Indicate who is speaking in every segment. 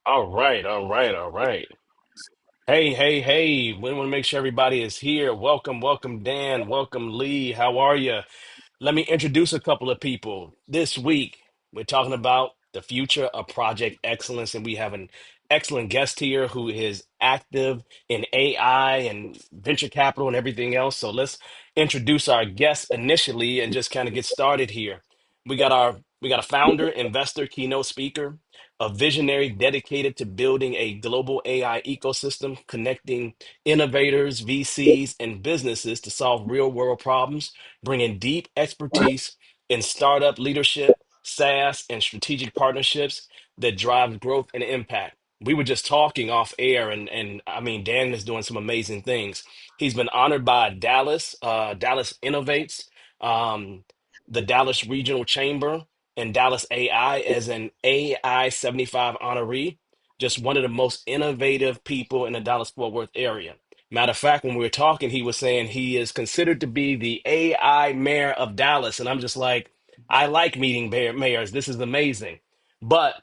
Speaker 1: All right, all right, all right. Hey, hey, hey. We want to make sure everybody is here. Welcome, welcome, Dan. Welcome, Lee. How are you? Let me introduce a couple of people. This week, we're talking about the future of project excellence, and we have an excellent guest here who is active in AI and venture capital and everything else. So let's introduce our guest initially and just kind of get started here. We got a founder, investor, keynote speaker, a visionary dedicated to building a global AI ecosystem, connecting innovators, VCs, and businesses to solve real-world problems, bringing deep expertise in startup leadership, SaaS, and strategic partnerships that drive growth and impact. We were just talking off air, and I mean, Dan is doing some amazing things. He's been honored by Dallas Innovates, um, the Dallas Regional Chamber, and Dallas AI as an AI 75 honoree. Just one of the most innovative people in the Dallas Fort Worth area. Matter of fact, when we were talking, he was saying he is considered to be the AI mayor of Dallas. And I'm just like, I like meeting mayors. This is amazing. But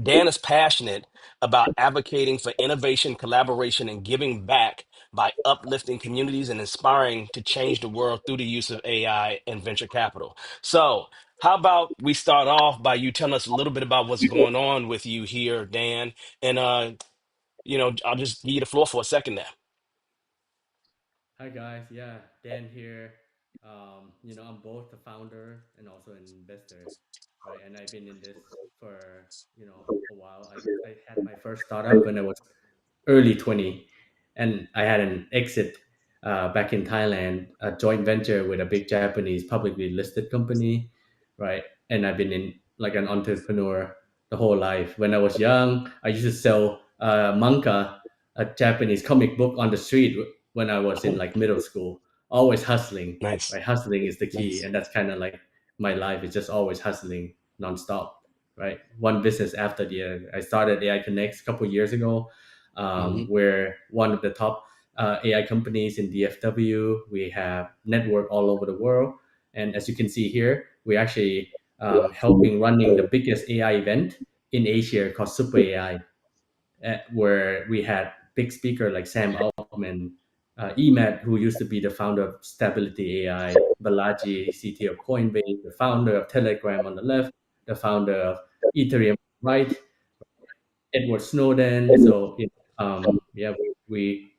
Speaker 1: Dan is passionate about advocating for innovation, collaboration, and giving back by uplifting communities and inspiring to change the world through the use of AI and venture capital. So, how about we start off by you telling us a little bit about what's going on with you here, Dan? And I'll just give you the floor for a second there.
Speaker 2: Hi guys, yeah, Dan here. I'm both the founder and also an investor, right? And I've been in this for a while. I had my first startup when I was early 20, and I had an exit back in Thailand, a joint venture with a big Japanese publicly listed company, right? And I've been in like an entrepreneur the whole life. When I was young, I used to sell manga, a Japanese comic book on the street when I was in
Speaker 1: Oh,
Speaker 2: like middle school. Always hustling,
Speaker 1: nice,
Speaker 2: right? Hustling is the key,
Speaker 1: nice.
Speaker 2: and that's kind of like my life is just always hustling nonstop, right? One business after the other. I started AI Connects a couple years ago.
Speaker 1: Hmm.
Speaker 2: We're one of the top AI companies in DFW. We have network all over the world, and as you can see here, we're actually helping running the biggest AI event in Asia called Super AI, where we had big speaker like Sam Altman, Emad, who used to be the founder of Stability AI, Balaji, CTO of Coinbase, the founder of Telegram on the left, the founder of Ethereum right, Edward Snowden. So yeah, we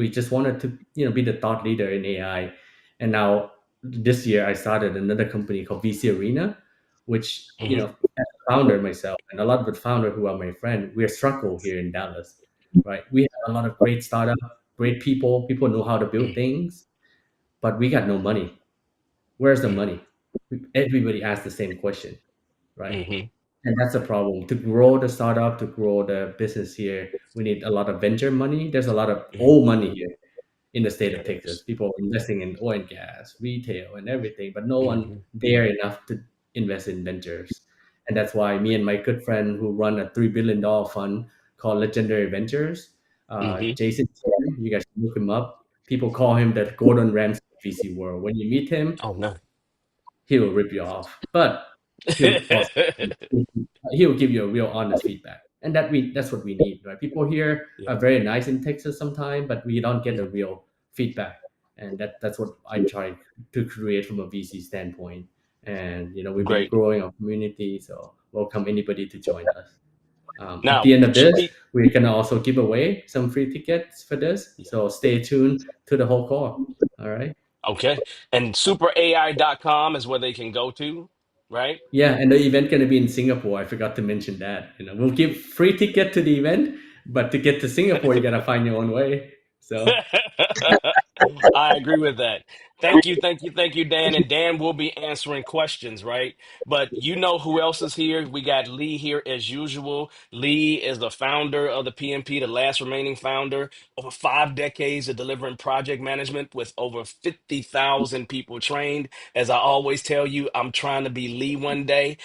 Speaker 2: just wanted to be the thought leader in AI, and now this year I started another company called VC Arena, which
Speaker 1: Hmm.
Speaker 2: as a founder myself and a lot of the founder who are my friend, we're struggle here in Dallas, right? We have a lot of great startup, great people. People know how to build things, but we got no money. Where's the money? Everybody asks the same question, right?
Speaker 1: Hmm.
Speaker 2: And that's a problem. To grow the startup, to grow the business here, we need a lot of venture money. There's a lot of old money here in the state of
Speaker 1: There it
Speaker 2: Texas.
Speaker 1: is.
Speaker 2: People investing in oil and gas, retail, and everything, but no one
Speaker 1: Hmm.
Speaker 2: there enough to invest in ventures. And that's why me and my good friend who run a $3 billion fund called Legendary Ventures,
Speaker 1: Hmm.
Speaker 2: Jason Chen, you guys can look him up. People call him the Gordon Ramsay VC world. When you meet him,
Speaker 1: Oh no.
Speaker 2: he will rip you off, but he'll also he'll give you a real honest feedback, and that's what we need, right? People here
Speaker 1: Yeah.
Speaker 2: are very nice in Texas sometimes, but we don't get a
Speaker 1: Mhm.
Speaker 2: real feedback, and that's what I try to create from a VC standpoint. And we've been
Speaker 1: Great.
Speaker 2: growing our community, so welcome anybody to join us. At
Speaker 1: Now,
Speaker 2: the end of this,
Speaker 1: speak.
Speaker 2: we're gonna also give away some free tickets for this,
Speaker 1: Yeah.
Speaker 2: so stay tuned to the whole call. All right.
Speaker 1: Okay. And superai.com is where they can go to, right?
Speaker 2: Yeah, and the event gonna be in Singapore. I forgot to mention that. We'll give free ticket to the event, but to get to Singapore, you gotta find your own way. So
Speaker 1: I agree with that. Thank you, thank you, thank you, Dan. And Dan will be answering questions, right? But you know who else is here? We got Lee here as usual. Lee is the founder of the PMP, the last remaining founder, over 5 decades of delivering project management with over 50,000 people trained. As I always tell you, I'm trying to be Lee one day.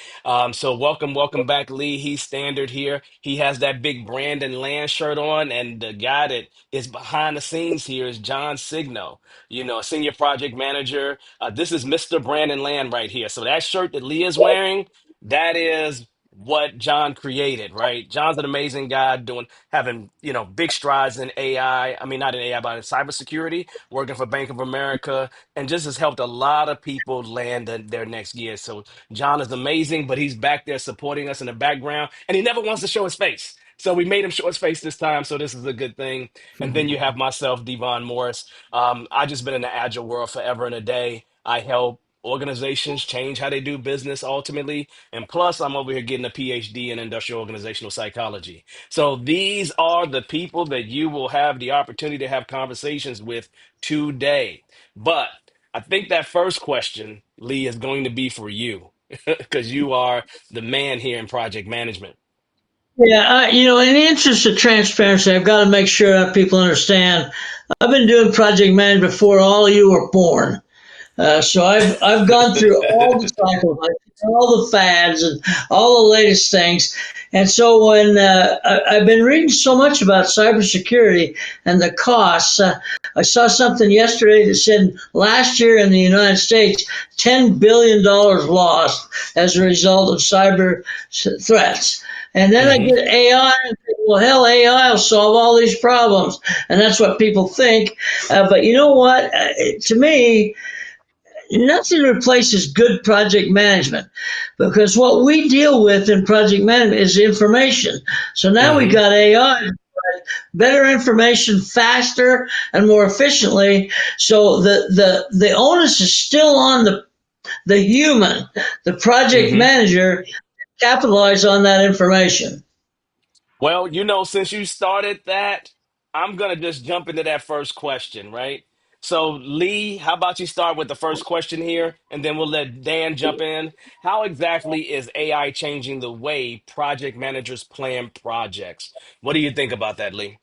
Speaker 1: So welcome, welcome back, Lee. He's standard here. He has that big Brandon Land shirt on, and the guy that is behind the scenes here is John Signo, a senior project manager. This is Mr. Brandon Land right here. So that shirt that Lee is wearing, that is. what John created, right? John's an amazing guy doing having, big strides in AI. I mean, not in AI, but in cybersecurity, working for Bank of America, and just has helped a lot of people land their next gear. So John is amazing, but he's back there supporting us in the background, and he never wants to show his face. So we made him show his face this time, so this is a good thing. And then you have myself, Devon Morris. I just been in the agile world forever and a day. I help organizations change how they do business ultimately. And plus, I'm over here getting a PhD in industrial organizational psychology. So these are the people that you will have the opportunity to have conversations with today. But I think that first question, Lee, is going to be for you because you are the man here in project management.
Speaker 3: Yeah, in the interest of transparency, I've got to make sure that people understand. I've been doing project management before all of you were born. So I've gone through all the cycles, all the fads, and all the latest things. And so when I've been reading so much about cybersecurity and the costs, I saw something yesterday that said last year in the United States, $10 billion lost as a result of cyber threats. And then I
Speaker 1: Hmm.
Speaker 3: get AI, and think, well, hell, AI will solve all these problems, and that's what people think. But you know what? To me, nothing replaces good project management because what we deal with in project management is information. So now we
Speaker 1: Hmm.
Speaker 3: got AI, better information faster and more efficiently. So the onus is still on the human, the project
Speaker 1: Hmm.
Speaker 3: manager, capitalize on that information.
Speaker 1: Well, since you started that, I'm going to just jump into that first question, right? So, Lee, how about you start with the first question here, and then we'll let Dan jump in. How exactly is AI changing the way project managers plan projects? What do you think about that, Lee?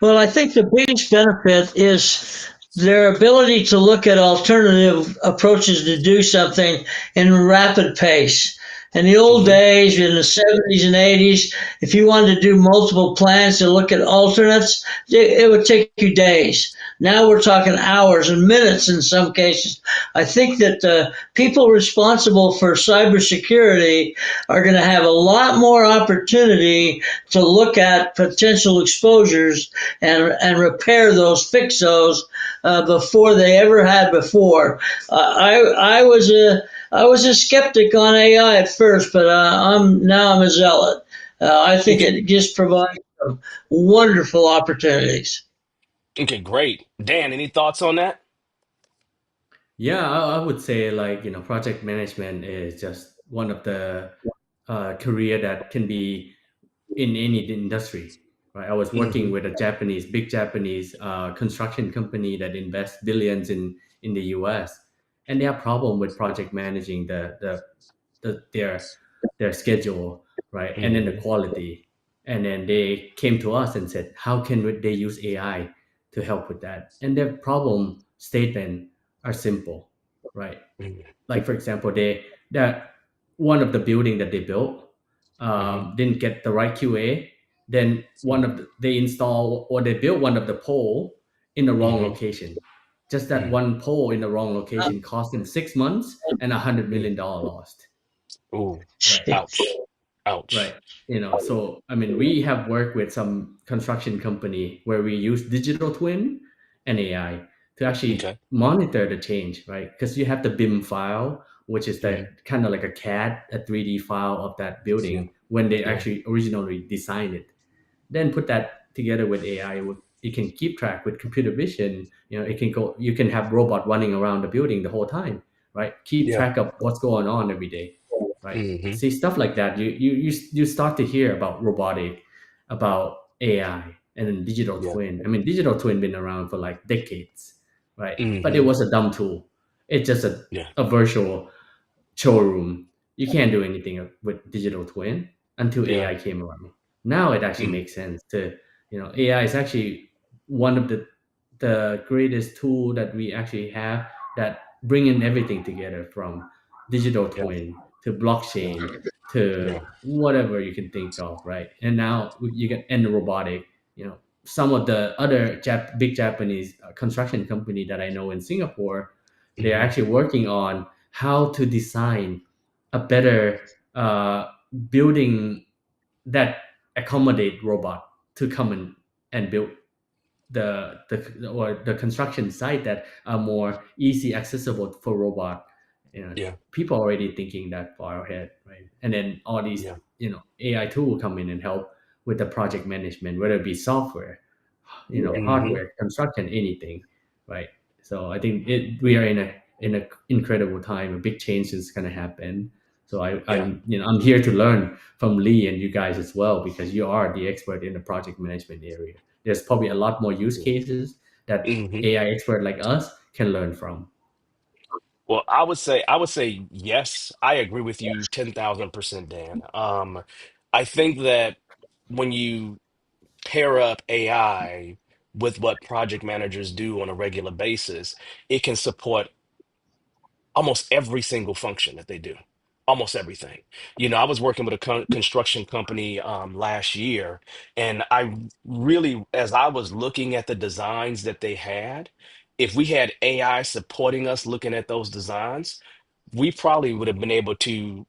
Speaker 3: Well, I think the biggest benefit is their ability to look at alternative approaches to do something in rapid pace. In the old
Speaker 1: Hmm.
Speaker 3: days, in the 70s and 80s, if you wanted to do multiple plans to look at alternates, it would take you days. Now we're talking hours and minutes in some cases. I think that the people responsible for cybersecurity are going to have a lot more opportunity to look at potential exposures and repair those, fix those before they ever had before. I was a skeptic on AI at first, but I'm a zealot. I think
Speaker 1: Okay.
Speaker 3: it just provides some wonderful opportunities.
Speaker 1: Okay, great. Dan, any thoughts on that?
Speaker 2: Yeah, I would say like project management is just one of the career that can be in any industry, right? I was working
Speaker 1: Hmm.
Speaker 2: with a big Japanese construction company that invests billions in the U.S. and they have problem with project managing their schedule, right? And then the
Speaker 1: Hmm.
Speaker 2: quality. And then they came to us and said, how can they use AI to help with that? And their problem statement are simple, right? Like for example, that one of the building that they built
Speaker 1: Hmm.
Speaker 2: didn't get the right QA. Then they install or they built one of the pole in the wrong
Speaker 1: Hmm.
Speaker 2: location. Just that
Speaker 1: Hmm.
Speaker 2: one pole in the wrong location cost them 6 months and $100 million lost.
Speaker 1: Ooh,
Speaker 2: Right.
Speaker 1: ouch.
Speaker 2: Right.
Speaker 1: Ouch.
Speaker 2: So I mean, we have worked with some construction company where we use digital twin and AI to actually
Speaker 1: Okay.
Speaker 2: monitor the change, right? Because you have the BIM file, which is the
Speaker 1: Hmm.
Speaker 2: kind of like a CAD, a 3D file of that
Speaker 1: Yeah.
Speaker 2: building when they
Speaker 1: Yeah.
Speaker 2: actually originally designed it. Then put that together with AI. It can keep track with computer vision. It can go. You can have robot running around the building the whole time, right? Keep
Speaker 1: Yeah.
Speaker 2: track of what's going on every day, right?
Speaker 1: Hmm.
Speaker 2: See stuff like that. You start to hear about robotic, about AI, and then digital
Speaker 1: Yeah.
Speaker 2: twin. I mean, digital twin been around for like decades, right? But it
Speaker 1: Hmm.
Speaker 2: was a dumb tool. It's just
Speaker 1: Yeah.
Speaker 2: a virtual showroom. You can't do anything with digital twin until
Speaker 1: Yeah.
Speaker 2: AI came around. Now it actually
Speaker 1: Mm.
Speaker 2: makes sense to, AI is actually one of the greatest tool that we actually have that bringing everything together from digital
Speaker 1: Yeah.
Speaker 2: twin to
Speaker 1: Yeah.
Speaker 2: blockchain to
Speaker 1: Yeah.
Speaker 2: whatever you can think of, right? And now you can and the robotic, some of the other big Japanese construction company that I know in Singapore, they're
Speaker 1: Hmm.
Speaker 2: actually working on how to design a better uh, building that accommodate robot to come and build the construction site that are more easy accessible for robot.
Speaker 1: Yeah.
Speaker 2: People already thinking that far ahead, right? And then all these
Speaker 1: Yeah.
Speaker 2: AI tool will come in and help with the project management, whether it be software,
Speaker 1: Hmm.
Speaker 2: hardware, construction, anything, right? So I think we are in a incredible time. A big change is going to happen. So
Speaker 1: Yeah.
Speaker 2: I'm here to learn from Lee and you guys as well, because you are the expert in the project management area. There's probably a lot more use cases that
Speaker 1: Hmm.
Speaker 2: AI expert like us can learn from.
Speaker 1: Well, I would say yes. I agree with you 10,000%, Dan. I think that when you pair up AI with what project managers do on a regular basis, it can support almost every single function that they do, almost everything. I was working with a construction company last year, and I really, as I was looking at the designs that they had, if we had AI supporting us looking at those designs, we probably would have been able to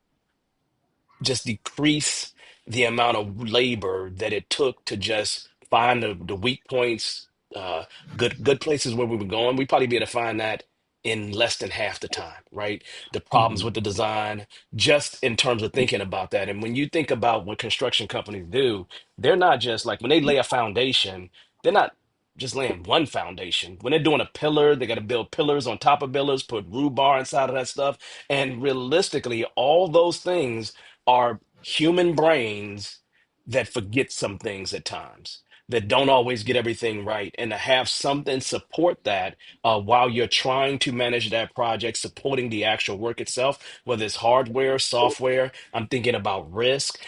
Speaker 1: just decrease the amount of labor that it took to just find the weak points, uh, good places where we were going. We'd probably be able to find that in less than half the time, right? The problems
Speaker 2: Mhm.
Speaker 1: with the design, just in terms of thinking about that. And when you think about what construction companies do, they're not just like when they lay a foundation, they're not just laying one foundation. When they're doing a pillar, they got to build pillars on top of pillars, put rebar inside of that stuff. And realistically, all those things are human brains that forget some things at times, that don't always get everything right. And to have something support that while you're trying to manage that project, supporting the actual work itself, whether it's hardware, software, I'm thinking about risk.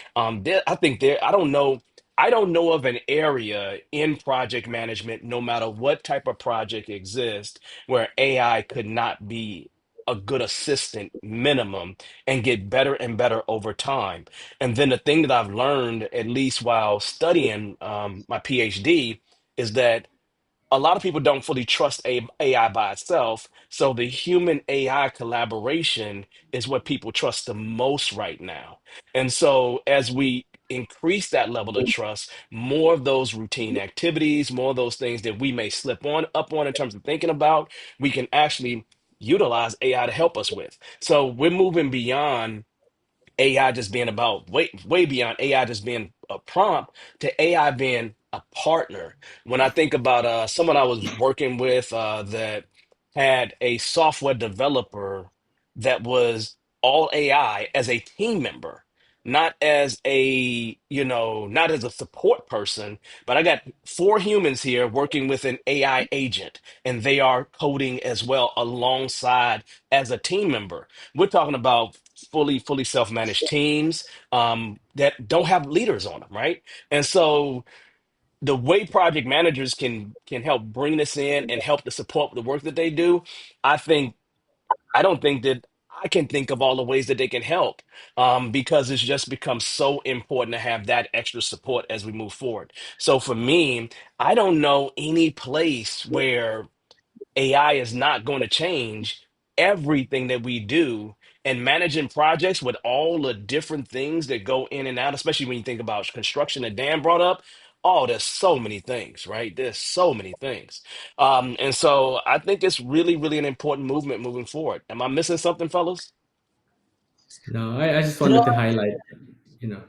Speaker 1: I think I don't know. I don't know of an area in project management, no matter what type of project exists, where AI could not be a good assistant minimum and get better and better over time. And then the thing that I've learned, at least while studying my PhD, is that a lot of people don't fully trust AI by itself. So the human AI collaboration is what people trust the most right now. And so as we increase that level of trust, more of those routine activities, more of those things that we may slip on up on in terms of thinking about, we can actually utilize AI to help us with. So we're moving beyond AI just being about way beyond AI just being a prompt to AI being a partner. When I think about someone I was working with that had a software developer that was all AI as a team member, not as not as a support person, but I got four humans here working with an AI agent, and they are coding as well alongside as a team member. We're talking about fully self-managed teams that don't have leaders on them, right? And so the way project managers can help bring this in and help to support the work that they do, I think I don't think that I can think of all the ways that they can help because it's just become so important to have that extra support as we move forward. So for me, I don't know any place where AI is not going to change everything that we do, and managing projects with all the different things that go in and out, especially when you think about construction that Dan brought up. Oh, there's so many things, right? There's so many things. And so I think it's really an important movement moving forward. Am I missing something, fellas?
Speaker 2: No, I just
Speaker 3: You
Speaker 2: wanted
Speaker 3: know,
Speaker 2: to highlight, you know,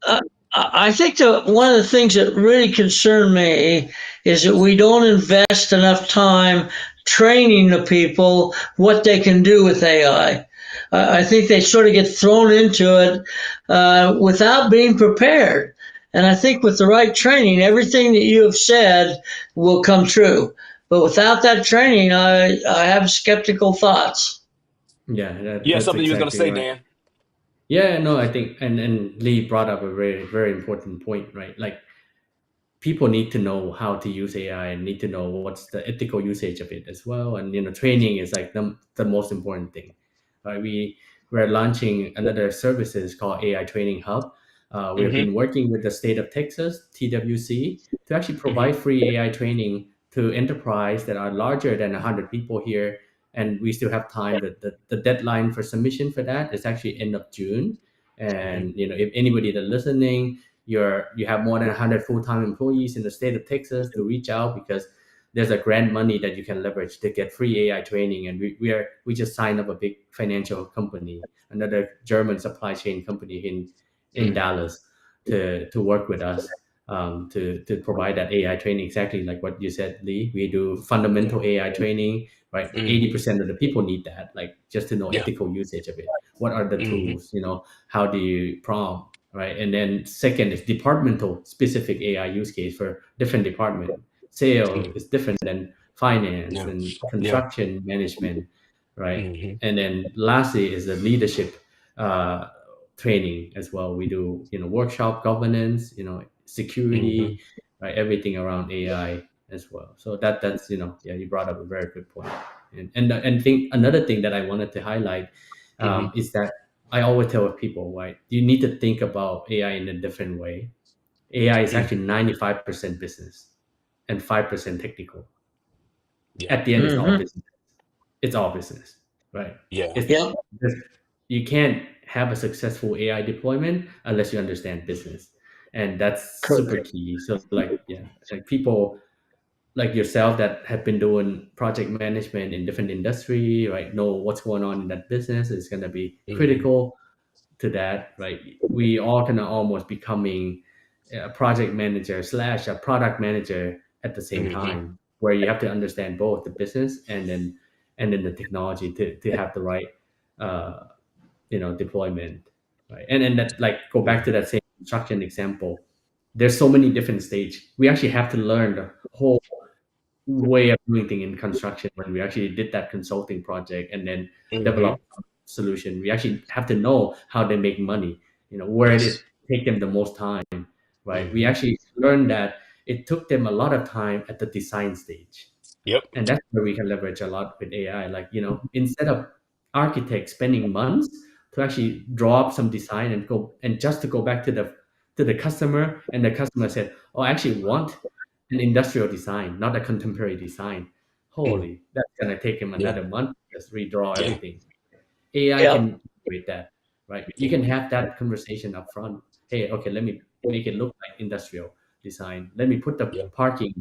Speaker 3: Uh, I think that one of the things that really concern me is that we don't invest enough time training the people what they can do with AI. I think they sort of get thrown into it without being prepared. And I think with the right training, everything that you have said will come true. But without that training, I have skeptical thoughts.
Speaker 2: yeah,
Speaker 1: Yeah,
Speaker 2: that's
Speaker 1: something you was gonna
Speaker 2: exactly
Speaker 1: say,
Speaker 2: right.
Speaker 1: Dan.
Speaker 2: Yeah, no, I think, and Lee brought up a very important point, right? Like, people need to know how to use AI and need to know what's the ethical usage of it as well. And training is like the most important thing. Right? We're launching another services called AI Training Hub. We've
Speaker 1: Hmm.
Speaker 2: been working with the state of Texas, TWC, to actually
Speaker 1: Hmm.
Speaker 2: provide free AI training to enterprise that are larger than 100 people here. And we still have time. The deadline for submission for that is actually end of June.
Speaker 1: Mm-hmm.
Speaker 2: And if anybody that's listening, you have more than 100 full-time employees in the state of Texas, to reach out, because there's a grant money that you can leverage to get free AI training. And we just signed up a big financial company, another German supply chain company in
Speaker 1: Mm-hmm.
Speaker 2: Dallas, to work with us, to provide that AI training, exactly like what you said, Lee. We do
Speaker 1: Yeah.
Speaker 2: fundamental AI training, right?
Speaker 1: Mm-hmm.
Speaker 2: 80% of the people need that, like just to know
Speaker 1: Yeah.
Speaker 2: ethical usage of it. What are the
Speaker 1: Mm-hmm.
Speaker 2: tools? How do you prompt, right? And then second is departmental specific AI use case for different department. Sale
Speaker 1: Mm-hmm.
Speaker 2: is different than finance
Speaker 1: Yeah.
Speaker 2: and
Speaker 1: Yeah.
Speaker 2: construction management, right?
Speaker 1: Mm-hmm.
Speaker 2: And then lastly is the leadership uh, training as well. We do workshop, governance,
Speaker 1: Mm-hmm.
Speaker 2: security, right? Everything around AI as well. So that's yeah, you brought up a very good point. And think another thing that I wanted to highlight
Speaker 1: Mm-hmm.
Speaker 2: is that I always tell people, right? You need to think about AI in a different way. AI is actually
Speaker 1: Mm-hmm.
Speaker 2: 95% business and 5% technical.
Speaker 1: Yeah.
Speaker 2: At the end, it's all
Speaker 3: Mm-hmm.
Speaker 2: business. It's all business, right?
Speaker 1: Yeah.
Speaker 2: It's
Speaker 3: Yep.
Speaker 2: you can't have a successful AI deployment unless you understand business, and that's super
Speaker 3: Correct.
Speaker 2: key. So, like, yeah, like people like yourself that have been doing project management in different industry, right? Know what's going on in that business is going to be
Speaker 1: Mm-hmm.
Speaker 2: critical to that, right? We all kind of almost becoming a project manager slash a product manager at the same
Speaker 1: Mm-hmm.
Speaker 2: time, where you have to understand both the business and then the technology to have the right uh, deployment, right? And that, like, go back
Speaker 1: Yeah.
Speaker 2: to that same construction example. There's so many different stage. We actually have to learn the whole way of doing things in construction. When we actually did that consulting project and then
Speaker 1: Mm-hmm.
Speaker 2: develop a solution, we actually have to know how they make money, where did it
Speaker 1: Yes.
Speaker 2: take them the most time, right? We
Speaker 1: Mm-hmm.
Speaker 2: actually learned that it took them a lot of time at the design stage,
Speaker 1: Yep.
Speaker 2: and that's where we can leverage a lot with AI. Like, instead of architects spending months to actually draw up some design and go and just to go back to the customer, and the customer said, "Oh, I actually want an industrial design, not a contemporary design."
Speaker 1: Mm.
Speaker 2: Holy, that's gonna take him
Speaker 1: Yeah.
Speaker 2: another month to just redraw
Speaker 1: Yeah.
Speaker 2: everything. AI
Speaker 3: Yep.
Speaker 2: can create that, right? You
Speaker 1: Yeah.
Speaker 2: can have that conversation up front. Hey, okay, let me make it look like industrial design. Let me put the
Speaker 1: Yeah.
Speaker 2: parking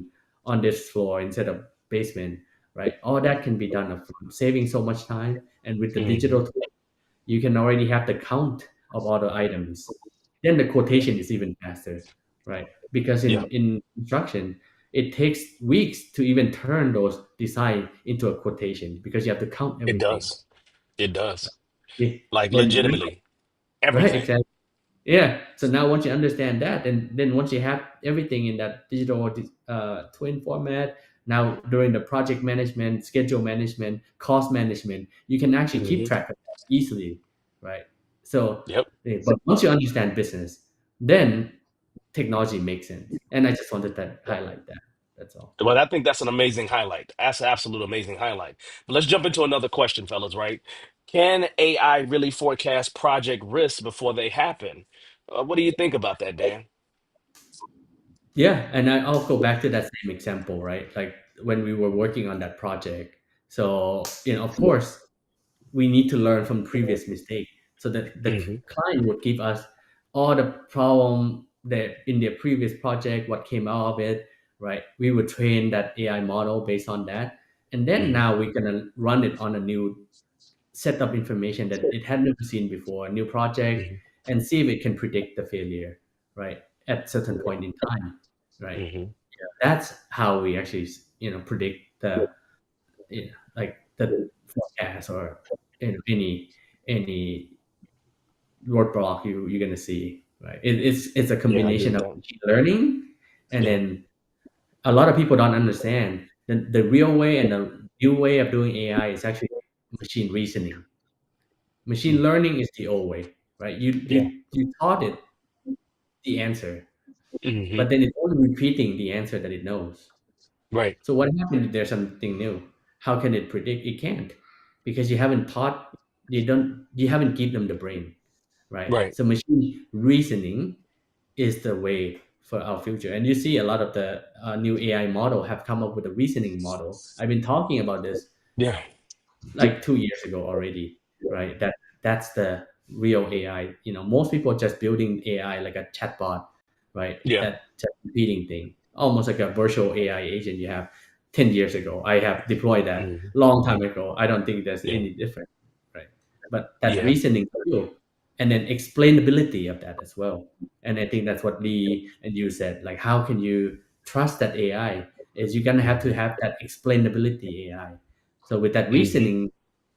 Speaker 2: on this floor instead of basement, right? All that can be done up front, saving so much time. And with the
Speaker 1: Mm-hmm.
Speaker 2: digital tool, you can already have the count of all the items. Then the
Speaker 1: Yeah.
Speaker 2: quotation is even faster, right? Because
Speaker 1: Yeah.
Speaker 2: in construction, it takes weeks to even turn those design into a quotation because you have to count
Speaker 1: It
Speaker 2: everything.
Speaker 1: does. It does.
Speaker 2: Yeah.
Speaker 1: Like
Speaker 2: Then
Speaker 1: legitimately
Speaker 2: right,
Speaker 1: everything.
Speaker 2: exactly. Yeah. So now once you understand that, and then once you have everything in that digital twin format, now during the project management, schedule management, cost management, you can actually keep
Speaker 1: Mm-hmm.
Speaker 2: track of that easily, right? So,
Speaker 1: Yep.
Speaker 2: but once you understand business, then technology makes sense. And I just wanted to highlight that. That's all.
Speaker 1: Well, I think that's an amazing highlight. That's an absolute amazing highlight. But let's jump into another question, fellas, right? Can AI really forecast project risks before they happen? What do you think about that, Dan?
Speaker 2: Yeah, and I'll go back to that same example, right? Like when we were working on that project. So, of course, we need to learn from previous mistake, so that the
Speaker 1: Hmm.
Speaker 2: client would give us all the problem that in their previous project, what came out of it, right? We would train that AI model based on that, and then
Speaker 1: Hmm.
Speaker 2: now we're gonna run it on a new set of information that it had never seen before, a new project,
Speaker 1: Hmm.
Speaker 2: and see if it can predict the failure, right, at certain point in time, right?
Speaker 1: Hmm.
Speaker 2: That's how we actually predict like the forecast, or any roadblock you're gonna see, right? It's a
Speaker 1: Yeah, I agree
Speaker 2: combination
Speaker 1: with
Speaker 2: of
Speaker 1: that.
Speaker 2: machine learning, and
Speaker 1: Yeah.
Speaker 2: then a lot of people don't understand the real way, and the new way of doing AI is actually machine reasoning. Machine
Speaker 1: Mm.
Speaker 2: learning is the old way, right? You
Speaker 1: Yeah.
Speaker 2: you you taught it the answer,
Speaker 1: Hmm.
Speaker 2: but then it's only repeating the answer that it knows.
Speaker 1: Right.
Speaker 2: So what happens if there's something new? How can it predict? It can't, because you haven't given them the brain, right?
Speaker 1: Right.
Speaker 2: So machine reasoning is the way for our future. And you see a lot of the new AI model have come up with a reasoning model. I've been talking about this
Speaker 1: Yeah.
Speaker 2: like 2 years ago already, right? That's real AI. Most people are just building AI like a chatbot, right?
Speaker 1: Yeah.
Speaker 2: That just repeating thing, almost like a virtual AI agent you have 10 years ago. I have deployed that
Speaker 1: Hmm.
Speaker 2: long time ago. I don't think there's
Speaker 1: Yeah.
Speaker 2: any different, right? But that
Speaker 1: Yeah.
Speaker 2: reasoning skill and then explainability of that as well. And I think that's what Lee and you said. Like, how can you trust that AI? Is you're gonna have to
Speaker 1: Hmm.
Speaker 2: have that explainability AI. So with that
Speaker 1: Hmm.
Speaker 2: reasoning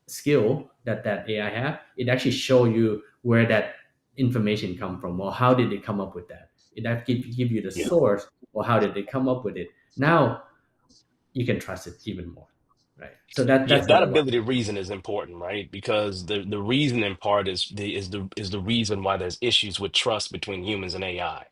Speaker 2: skill that AI have, it actually show you where that information come from or how did they come up with that. It have give you the
Speaker 1: Yeah.
Speaker 2: source or how did they come up with it. Now you can trust it even more, right? So
Speaker 1: Yeah,
Speaker 2: that's
Speaker 1: that
Speaker 2: what I want.
Speaker 1: ability to reason is important, right? Because the reasoning part is the reason why there's issues with trust between humans and AI.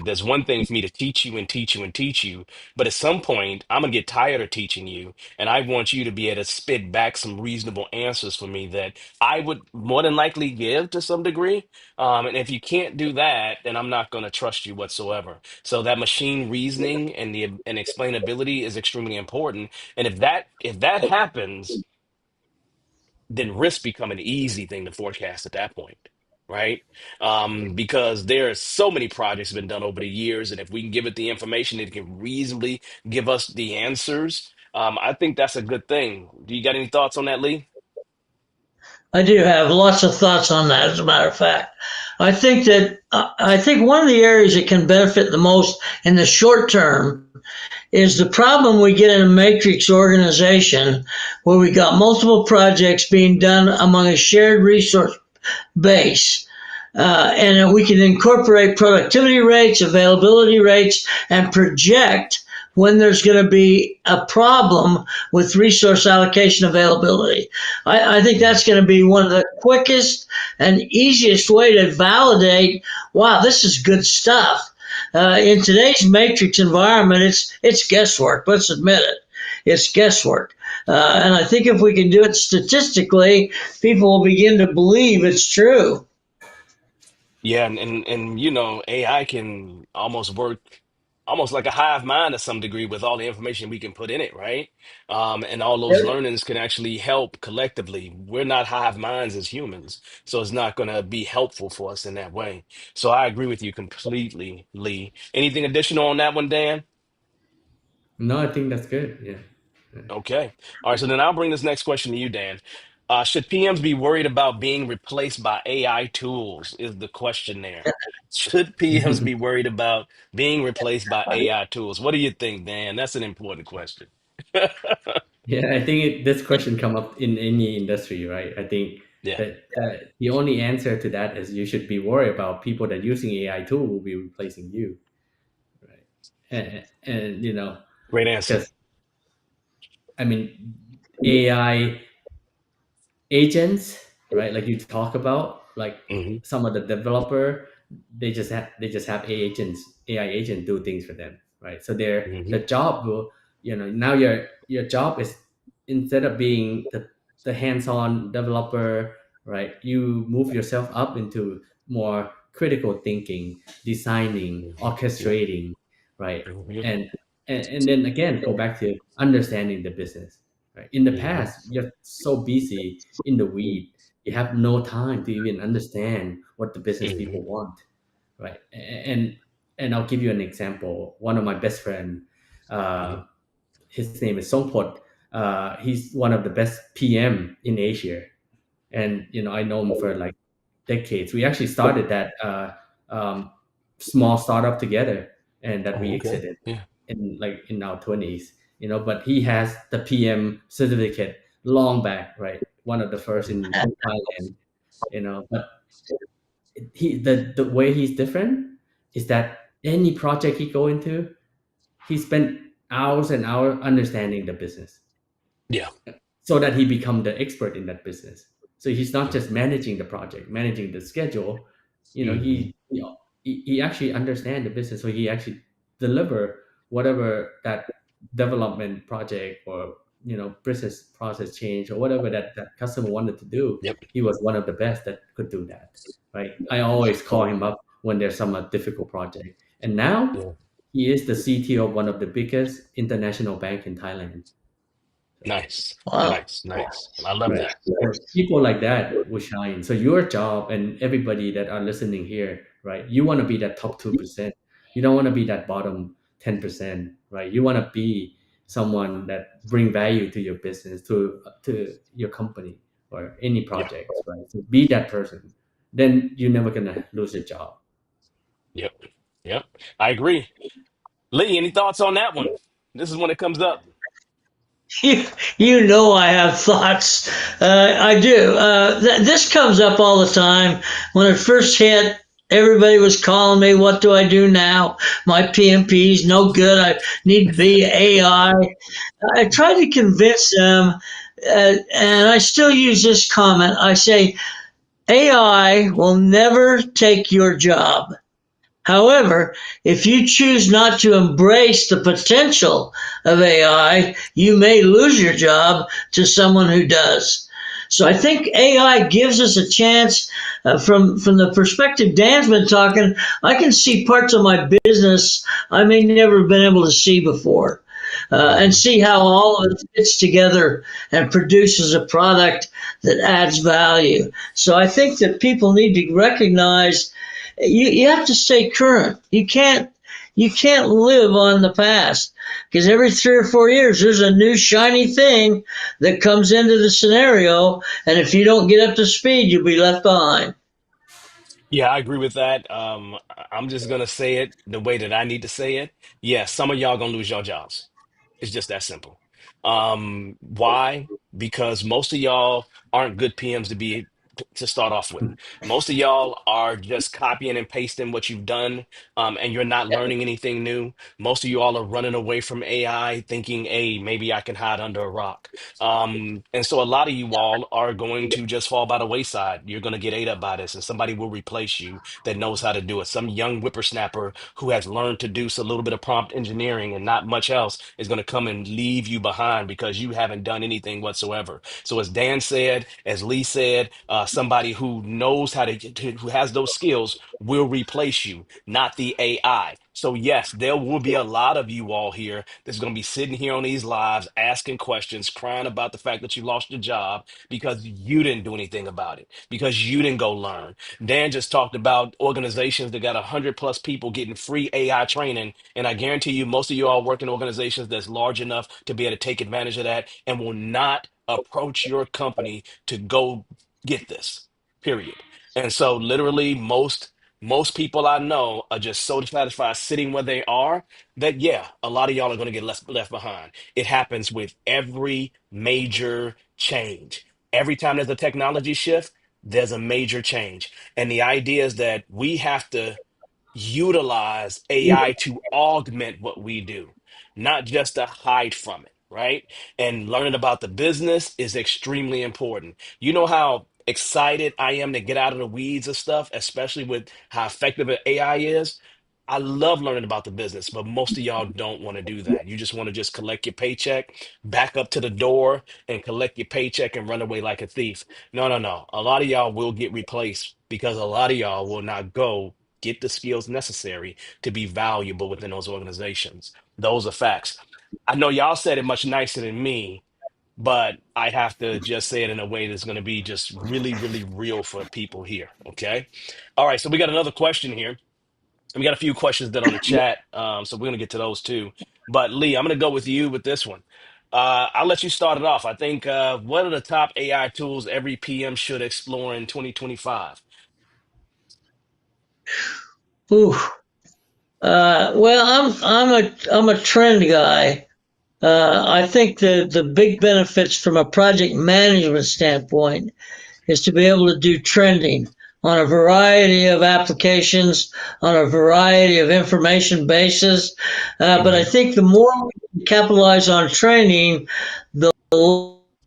Speaker 1: There's one thing for me to teach you and teach you and teach you, but at some point I'm gonna get tired of teaching you, and I want you to be able to spit back some reasonable answers for me that I would more than likely give to some degree. And if you can't do that, then I'm not gonna trust you whatsoever. So that machine reasoning and explainability is extremely important, and if that happens, then risk become an easy thing to forecast at that point, right? Because there are so many projects been done over the years, and if we can give it the information, it can reasonably give us the answers. I think that's a good thing. Do you got any thoughts on that, Lee?
Speaker 3: I do have lots of thoughts on that. As a matter of fact, I think one of the areas that can benefit the most in the short term is the problem we get in a matrix organization where we got multiple projects being done among a shared resource base. And we can incorporate productivity rates, availability rates, and project when there's going to be a problem with resource allocation availability. I think
Speaker 1: Mhm.
Speaker 3: that's going to be one of the quickest and easiest way to validate, wow, this is good stuff. In today's matrix environment, it's guesswork. Let's admit it. It's guesswork. And I think if we can do it statistically, people will begin to believe it's true.
Speaker 1: Yeah, and AI can almost work almost like a hive mind to some degree with all the information we can put in it, right? And all those learnings can actually help collectively. We're not hive minds as humans, so it's not going to be helpful for us in that way. So I agree with you completely, Lee. Anything additional on that one, Dan?
Speaker 2: No, I think that's good. Yeah.
Speaker 1: Okay. All right. So then I'll bring this next question to you, Dan. Should PMs be worried about being replaced by AI tools? Is the question there. Should PMs be worried about being replaced by AI tools? What do you think, Dan? That's an important question.
Speaker 2: Yeah, I think this question come up in any industry, right? I think
Speaker 1: Yeah.
Speaker 2: that the only answer to that is you should be worried about people that using AI tool will be replacing you, right? And
Speaker 1: Great answer.
Speaker 2: because I mean, AI agents, right? Like you talk about, like
Speaker 1: Hmm.
Speaker 2: some of the developer, they just have AI agent do things for them, right? So the
Speaker 1: Hmm.
Speaker 2: job will, now your job is, instead of being the hands-on developer, right? You move yourself up into more critical thinking, designing,
Speaker 1: Hmm. Yep.
Speaker 2: orchestrating, right?
Speaker 1: Hmm.
Speaker 2: And then again, go back to understanding the business. Right? In the
Speaker 1: Hmm.
Speaker 2: past, you're so busy in the weed, you have no time to even understand what the business
Speaker 1: Hmm.
Speaker 2: people want, right? And I'll give you an example. One of my best friend,
Speaker 1: Hmm.
Speaker 2: uh, his name is Songpot. He's one of the best PM in Asia, and I know him for like decades. We actually started that um, small startup together, and that we
Speaker 1: Oh, okay.
Speaker 2: exited
Speaker 1: Yeah.
Speaker 2: in our 20s. But he has the PM certificate long back, right? One of the first
Speaker 1: Mhm.
Speaker 2: in Thailand. But the way he's different is that any project he go into, he spent hours and hours understanding the business
Speaker 1: Yeah.
Speaker 2: so that he become the expert in that business. So he's not
Speaker 1: Hmm.
Speaker 2: just managing the project, managing the schedule.
Speaker 1: Hmm.
Speaker 2: He actually understand the business, so he actually deliver whatever that development project or business process change or whatever that customer wanted to do.
Speaker 1: Yep.
Speaker 2: He was one of the best that could do that. Right. I always call him up when there's some difficult project, and now
Speaker 1: Yeah.
Speaker 2: he is the CTO of one of the biggest international bank in Thailand.
Speaker 1: Nice,
Speaker 3: Wow.
Speaker 1: nice, nice. I love
Speaker 2: Right.
Speaker 1: that.
Speaker 2: So people like that will shine. So your job and everybody that are listening here, right? You want to be that top 2%. You don't want to be that bottom 10%, right? You want to be someone that bring value to your business, to your company or any
Speaker 1: Yeah.
Speaker 2: projects, right? So be that person. Then you're never gonna lose your job.
Speaker 1: Yep. Yep. I agree. Lee, any thoughts on that one? This is when it comes up.
Speaker 3: You, you know I have thoughts. I do. This comes up all the time. When it first hit, everybody was calling me, "What do I do now? My PMP's no good. I need to be AI." I tried to convince them, and I still use this comment. I say, AI will never take your job. However, if you choose not to embrace the potential of AI, you may lose your job to someone who does. So I think AI gives us a chance. From the perspective Dan's been talking, I can see parts of my business I may never have been able to see before, and
Speaker 1: Hmm.
Speaker 3: see how all of it fits together and produces a product that adds value. So I think that people need to recognize you have to stay current. You can't live on the past, because every 3 or 4 years there's a new shiny thing that comes into the scenario, and if you don't get up to speed, you'll be left behind.
Speaker 1: Yeah, I agree with that. I'm just gonna say it the way that I need to say it. Yeah, some of y'all gonna lose your jobs. It's just that simple. Why? Because most of y'all aren't good PMs to start off with. Most of y'all are just copying and pasting what you've done, and you're not learning anything new. Most of you all are running away from AI, thinking, "Hey, maybe I can hide under a rock." And so a lot of you all are going to just fall by the wayside. You're going to get ate up by this, and somebody will replace you that knows how to do it. Some young whippersnapper who has learned to do a little bit of prompt engineering and not much else is going to come and leave you behind because you haven't done anything whatsoever. So as Dan said, as Lee said, somebody who knows how who has those skills will replace you, not the AI. So yes, there will be a lot of you all here that's going to be sitting here on these lives asking questions, crying about the fact that you lost your job because you didn't do anything about it, because you didn't go learn. Dan just talked about organizations that got 100+ people getting free AI training. And I guarantee you, most of you all work in organizations that's large enough to be able to take advantage of that and will not approach your company to go get this, period. And so literally most people I know are just so satisfied sitting where they are that yeah, a lot of y'all are going to get left behind. It happens with every major change. Every time there's a technology shift, there's a major change. And the idea is that we have to utilize AI to augment what we do, not just to hide from it, right? And learning about the business is extremely important. You know how excited I am to get out of the weeds of stuff, especially with how effective AI is? I love learning about the business, but most of y'all don't want to do that. You just want to just collect your paycheck, back up to the door and collect your paycheck and run away like a thief. No, no, no. A lot of y'all will get replaced because a lot of y'all will not go get the skills necessary to be valuable within those organizations. Those are facts. I know y'all said it much nicer than me, but I have to just say it in a way that's going to be just really, really real for people here. Okay. All right. So we got another question here. We got a few questions that are on the chat. So we're going to get to those too. But Lee, I'm going to go with you with this one. I'll let you start it off. I think what are the top AI tools every PM should explore in 2025?
Speaker 3: Ooh. Well, I'm a trend guy. I think the big benefits from a project management standpoint is to be able to do trending on a variety of applications, on a variety of information bases. But I
Speaker 1: Hmm.
Speaker 3: think the more we capitalize on training, the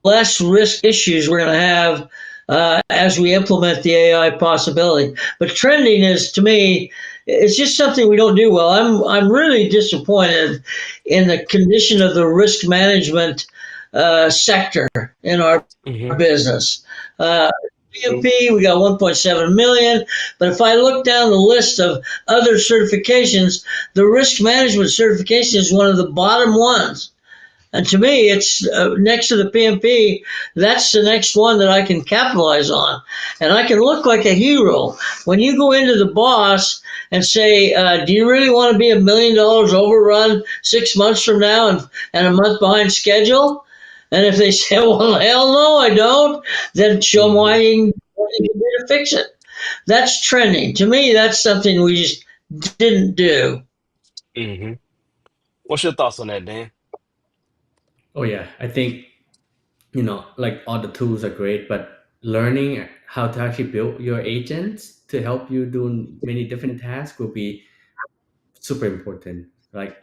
Speaker 3: less risk issues we're going to have as we implement the AI possibility. But trending is, to me, it's just something we don't do well. I'm really disappointed in the condition of the risk management sector in our
Speaker 1: Hmm.
Speaker 3: business. PMP, we got 1.7 million. But if I look down the list of other certifications, the risk management certification is one of the bottom ones. And to me, it's next to the PMP, that's the next one that I can capitalize on. And I can look like a hero. When you go into the boss and say, do you really want to be $1 million overrun 6 months from now and a month behind schedule? And if they say, well, hell no, I don't, then show them
Speaker 1: Hmm.
Speaker 3: what you can do to fix it. That's trending. To me, that's something we just didn't do.
Speaker 1: Hmm. What's your thoughts on that, Dan?
Speaker 2: Oh yeah, I think like all the tools are great, but learning how to actually build your agents to help you do many different tasks will be super important. Like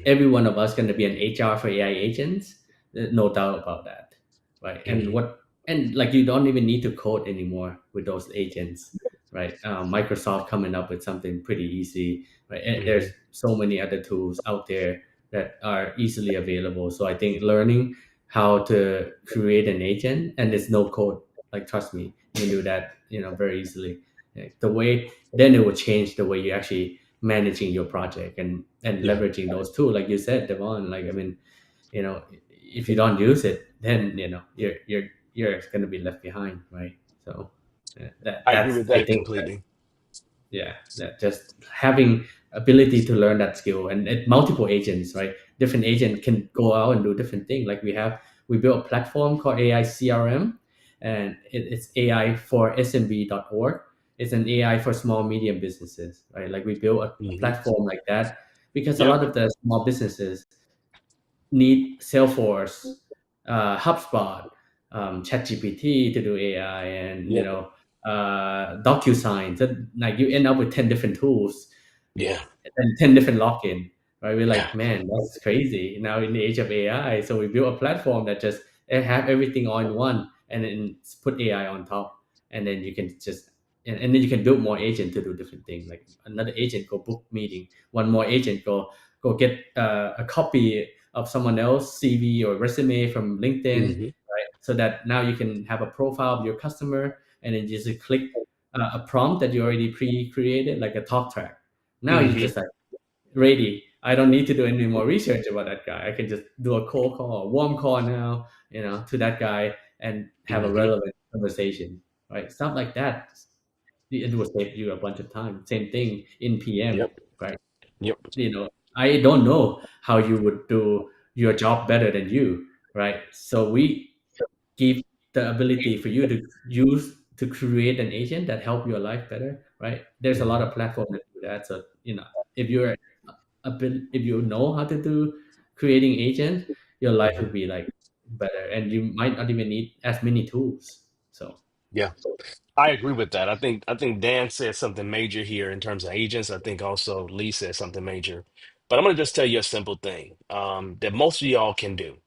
Speaker 2: every one of us going to be an HR for AI agents, no doubt about that, right? And
Speaker 1: Hmm.
Speaker 2: like you don't even need to code anymore with those agents, right? Microsoft coming up with something pretty easy, right? And there's
Speaker 1: Hmm.
Speaker 2: so many other tools out there that are easily available. So I think learning how to create an agent and it's no code, like trust me, you can do that, very easily. Like, the way then it will change the way you actually managing your project and
Speaker 1: Yeah.
Speaker 2: leveraging those tools like you said, Devon. Like I mean, if you don't use it, then you're going to be left behind, right? So
Speaker 1: I agree
Speaker 2: that's
Speaker 1: with
Speaker 2: I
Speaker 1: that
Speaker 2: think
Speaker 1: completely.
Speaker 2: yeah, that just having ability to learn that skill and multiple agents, right? Different agent can go out and do different things. Like we built a platform called AI CRM, and it's AI for SMB.org. It's an AI for small medium businesses, right? Like we built a
Speaker 1: Hmm.
Speaker 2: platform like that because a lot
Speaker 1: Yep.
Speaker 2: of the small businesses need Salesforce, HubSpot, ChatGPT to do AI, and
Speaker 1: Yep.
Speaker 2: DocuSign. So like you end up with 10 different tools
Speaker 1: Yeah.
Speaker 2: and 10 different login. Right? We're
Speaker 1: Yeah.
Speaker 2: like, man, that's crazy. Now in the age of AI, so we built a platform that just have everything all in one, and then put AI on top, and then you can just and then you can build more agent to do different things. Like another agent go book meeting, one more agent go get a copy of someone else CV or resume from LinkedIn,
Speaker 1: Hmm.
Speaker 2: right? So that now you can have a profile of your customer, and then just click a prompt that you already pre-created, like a talk track. Now you
Speaker 1: Hmm.
Speaker 2: just like ready. I don't need to do any more research about that guy. I can just do a cold call, a warm call now, to that guy and have a
Speaker 1: Hmm.
Speaker 2: relevant conversation, right? Stuff like that. It will save you a bunch of time. Same thing in PM,
Speaker 1: Yep.
Speaker 2: right?
Speaker 1: Yep.
Speaker 2: I don't know how you would do your job better than you, right? So we give the ability for you to use to create an agent that help your life better, right? There's a lot
Speaker 1: Hmm.
Speaker 2: of platforms that do that. So if you're if you know how to do creating agents, your life
Speaker 1: Hmm.
Speaker 2: will be like better, and you might not even need as many tools. So
Speaker 1: Yeah. I agree with that. I think Dan said something major here in terms of agents. I think also Lee said something major. But I'm gonna just tell you a simple thing that most of y'all can do.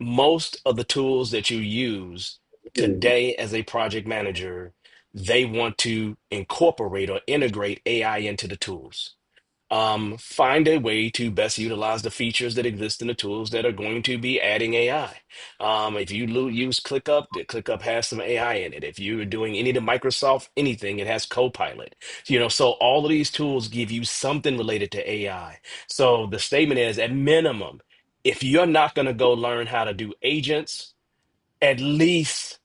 Speaker 1: Most of the tools that you use today as a project manager, they want to incorporate or integrate AI into the tools. Find a way to best utilize the features that exist in the tools that are going to be adding AI. If you use ClickUp, the ClickUp has some AI in it. If you're doing any of the Microsoft anything, it has Copilot. So all of these tools give you something related to AI. So the statement is, at minimum, if you're not going to go learn how to do agents, at least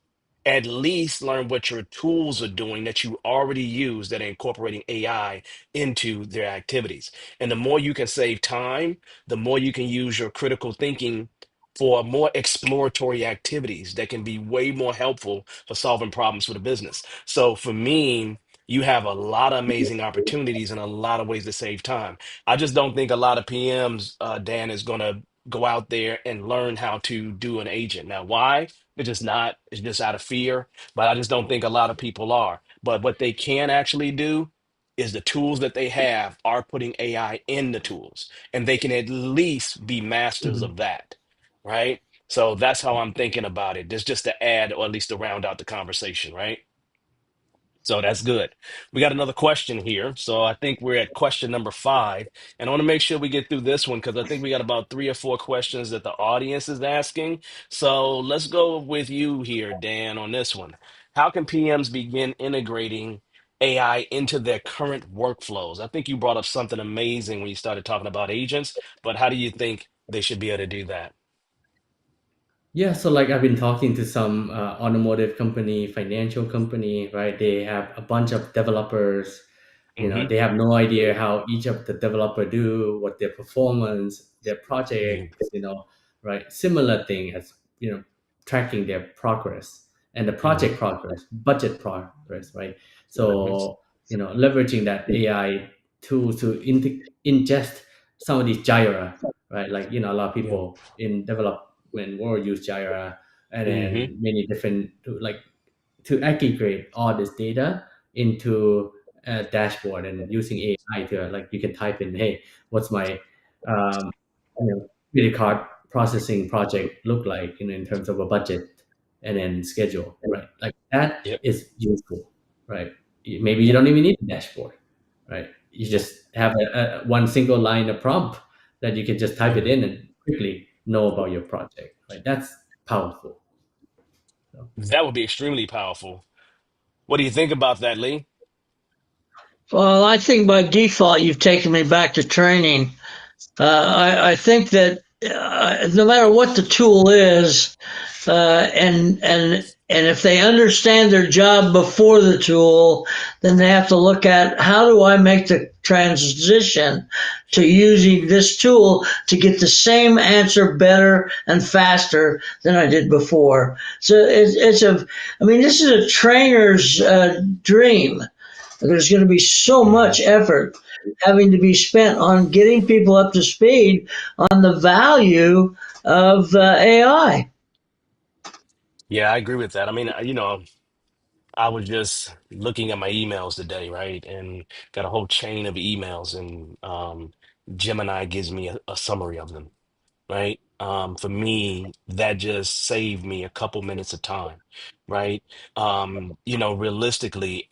Speaker 1: learn what your tools are doing that you already use that are incorporating AI into their activities. And the more you can save time, the more you can use your critical thinking for more exploratory activities that can be way more helpful for solving problems for the business. So for me, you have a lot of amazing opportunities and a lot of ways to save time. I just don't think a lot of PMs, Dan, is going to go out there and learn how to do an agent. Now, why? It's just not, it's just out of fear. But I just don't think a lot of people are. But what they can actually do is the tools that they have are putting AI in the tools, and they can at least be masters
Speaker 2: mhm.
Speaker 1: of that. Right. So that's how I'm thinking about it. Just to add, or at least to round out the conversation, right? So that's good. We got another question here. So I think we're at question number 5. And I want to make sure we get through this one because I think we got about 3 or 4 questions that the audience is asking. So let's go with you here, Dan, on this one. How can PMs begin integrating AI into their current workflows? I think you brought up something amazing when you started talking about agents, but how do you think they should be able to do that.
Speaker 2: Yeah, so like I've been talking to some automotive company, financial company, right? They have a bunch of developers.
Speaker 1: Hmm.
Speaker 2: They have no idea how each of the developer do, what their performance, their projects, right? Similar thing as tracking their progress and the
Speaker 1: Hmm.
Speaker 2: project progress, budget progress, right?
Speaker 1: Hmm.
Speaker 2: So leveraging that AI tool to ingest some of these Jira, right? Like a lot of
Speaker 1: Yeah.
Speaker 2: people in development world use Jira, and
Speaker 1: Hmm.
Speaker 2: then many different to aggregate all this data into a dashboard and using AI to like you can type in, hey, what's my um, credit card processing project look like, in terms of a budget and then schedule, right? Like that
Speaker 1: Yep.
Speaker 2: is useful, right? Maybe you
Speaker 1: Yep.
Speaker 2: don't even need a dashboard, right? You
Speaker 1: Yeah.
Speaker 2: just have a one single line of prompt that you can just type it
Speaker 1: Hmm.
Speaker 2: in and quickly know about your project, right? That's powerful. So.
Speaker 1: That would be extremely powerful. What do you think about that, Lee?
Speaker 3: Well, I think by default you've taken me back to training. I think that no matter what the tool is, and if they understand their job before the tool, then they have to look at how do I make the transition to using this tool to get the same answer better and faster than I did before. So I mean, this is a trainer's dream. There's going to be so much
Speaker 1: Hmm.
Speaker 3: effort having to be spent on getting people up to speed on the value of AI.
Speaker 1: Yeah, I agree with that. I mean, I was just looking at my emails today, right? And got a whole chain of emails, and Gemini gives me a summary of them, right? For me, that just saved me a couple minutes of time, right? Realistically,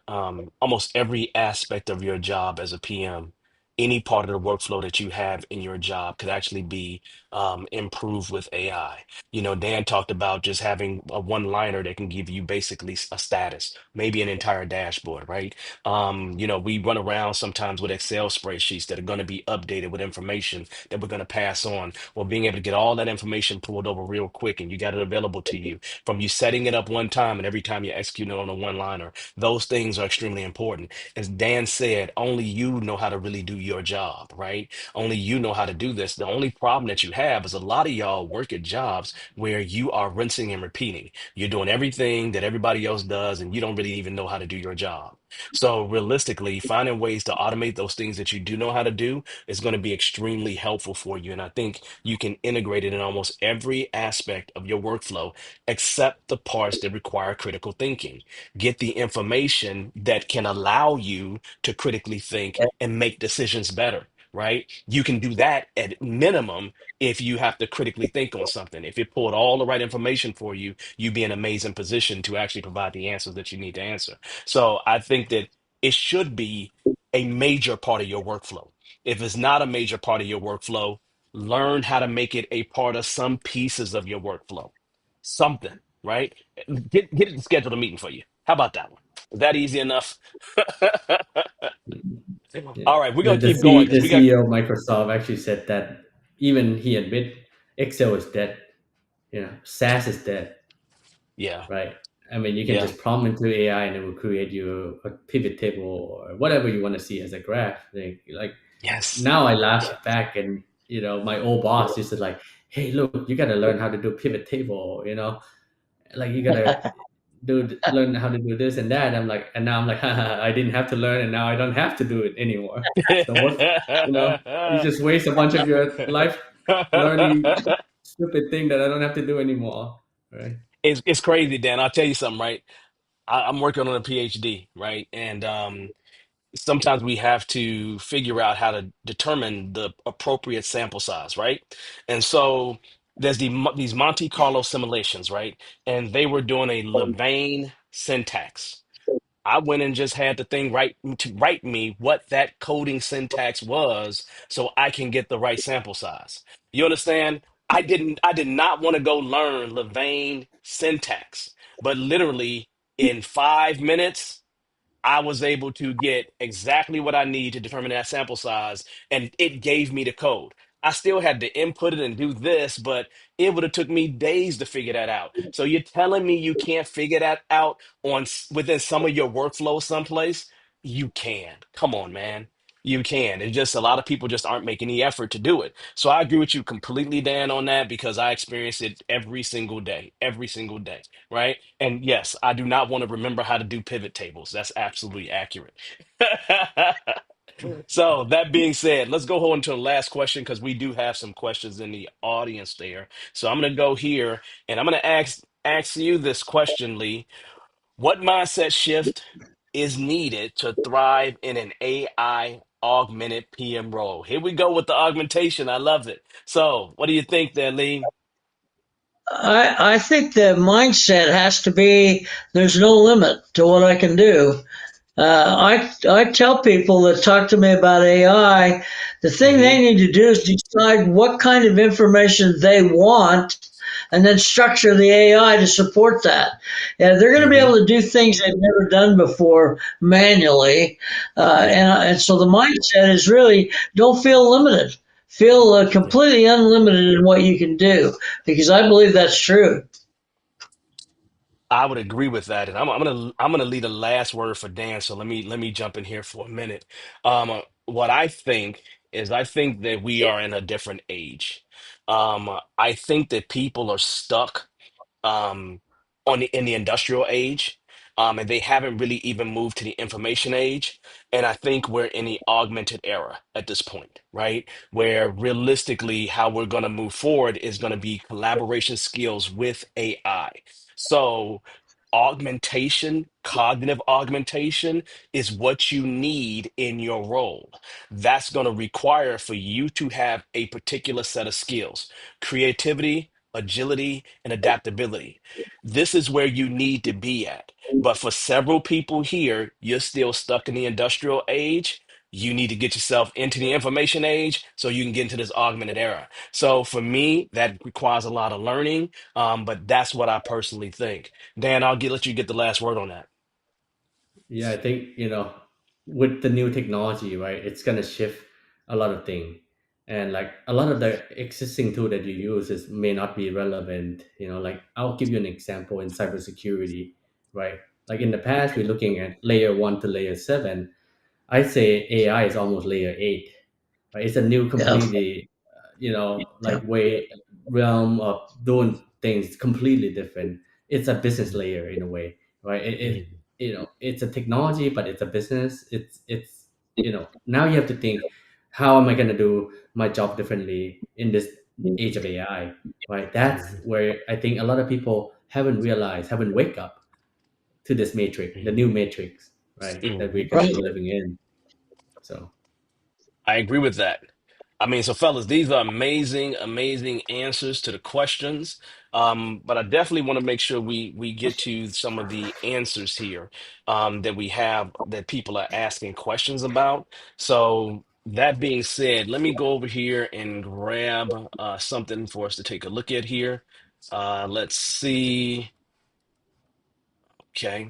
Speaker 1: almost every aspect of your job as a PM, any part of the workflow that you have in your job could actually be improved with AI. Dan talked about just having a one-liner that can give you basically a status, maybe an entire dashboard, right? We run around sometimes with Excel spreadsheets that are going to be updated with information that we're going to pass on. Well, being able to get all that information pulled over real quick and you got it available to you from you setting it up one time and every time you execute it on a one-liner, those things are extremely important. As Dan said, only you know how to really do your job, right? Only you know how to do this. The only problem that you have is a lot of y'all work at jobs where you are rinsing and repeating. You're doing everything that everybody else does, and you don't really even know how to do your job. So, realistically, finding ways to automate those things that you do know how to do is going to be extremely helpful for you. And I think you can integrate it in almost every aspect of your workflow, except the parts that require critical thinking. Get the information that can allow you to critically think and make decisions better. Right? You can do that at minimum if you have to critically think on something. If it pulled all the right information for you, you'd be in an amazing position to actually provide the answers that you need to answer. So I think that it should be a major part of your workflow. If it's not a major part of your workflow, learn how to make it a part of some pieces of your workflow. Something, right? Get it to schedule a meeting for you. How about that one? Is that easy enough?
Speaker 2: Yeah.
Speaker 1: All right, we're
Speaker 2: The
Speaker 1: gonna
Speaker 2: the,
Speaker 1: keep going
Speaker 2: C,
Speaker 1: because
Speaker 2: the
Speaker 1: we got,
Speaker 2: CEO of Microsoft actually said that even he admit Excel is dead. SAS is dead,
Speaker 1: yeah,
Speaker 2: right? I mean, you can
Speaker 1: yeah,
Speaker 2: just prompt into AI and it will create you a pivot table or whatever you want to see as a graph. Like
Speaker 1: yes.
Speaker 2: now I laugh back, and my old boss used to like, hey, look, you got to learn how to do pivot table. Like you gotta learn how to do this and that. I'm like, and now I'm like, haha, I didn't have to learn, and now I don't have to do it anymore. So what? You just waste a bunch of your life learning stupid thing that I don't have to do anymore, right?
Speaker 1: It's crazy, Dan. I'll tell you something, right? I'm working on a PhD, right? And sometimes we have to figure out how to determine the appropriate sample size, right? And so there's these Monte Carlo simulations, right? And they were doing a Levain syntax. I went and just had the thing write me what that coding syntax was so I can get the right sample size. You understand? I did not want to go learn Levain syntax, but literally in 5 minutes I was able to get exactly what I need to determine that sample size, and it gave me the code. I still had to input it and do this, but it would have took me days to figure that out. So you're telling me you can't figure that out within some of your workflow someplace? You can. Come on, man. You can. It's just a lot of people just aren't making the effort to do it. So I agree with you completely, Dan, on that because I experience it every single day, right? And yes, I do not want to remember how to do pivot tables. That's absolutely accurate. So that being said, let's go on to the last question because we do have some questions in the audience there. So I'm gonna go here and I'm gonna ask you this question, Lee. What mindset shift is needed to thrive in an AI augmented PM role? Here we go with the augmentation. I love it. So what do you think there, Lee?
Speaker 3: I think the mindset has to be there's no limit to what I can do. I tell people that talk to me about AI, the thing they
Speaker 1: Hmm.
Speaker 3: need to do is decide what kind of information they want and then structure the AI to support that. And they're going to be
Speaker 1: Hmm.
Speaker 3: able to do things they've never done before manually.
Speaker 1: Yeah.
Speaker 3: And so the mindset is really don't feel limited. Feel completely unlimited in what you can do because I believe that's true.
Speaker 1: I would agree with that, and I'm gonna leave the last word for Dan. So let me jump in here for a minute. What I think is I think that we are in a different age. I think that people are stuck um, in the industrial age, and they haven't really even moved to the information age. And I think we're in the augmented era at this point, right? Where realistically, how we're going to move forward is going to be collaboration skills with AI. So, cognitive augmentation is what you need in your role. That's going to require for you to have a particular set of skills: creativity, agility, and adaptability. This is where you need to be at. But for several people here, you're still stuck in the industrial age. You need to get yourself into the information age so you can get into this augmented era. So for me, that requires a lot of learning, but that's what I personally think. Dan, let you get the last word on that.
Speaker 2: Yeah, I think, with the new technology, right, it's gonna shift a lot of things. And like a lot of the existing tool that you use is may not be relevant. Like I'll give you an example in cybersecurity, right? Like in the past, we're looking at layer 1 to layer 7. I'd say AI is almost layer 8, right? It's a new
Speaker 3: Yeah.
Speaker 2: completely, like way realm of doing things completely different. It's a business
Speaker 1: Mhm.
Speaker 2: layer in a way, right?
Speaker 1: Mhm.
Speaker 2: It's a technology, but it's a business. Now you have to think, how am I going to do my job differently in this age of AI, right? That's
Speaker 1: Mhm.
Speaker 2: where I think a lot of people haven't wake up to this matrix, the new matrix, right? That we're
Speaker 1: Mhm.
Speaker 2: going to
Speaker 3: Right.
Speaker 2: be living in. So.
Speaker 1: I agree with that. I mean, so fellas, these are amazing, amazing answers to the questions. But I definitely want to make sure we get to some of the answers here that we have that people are asking questions about. So that being said, let me go over here and grab something for us to take a look at here. Let's see. Okay,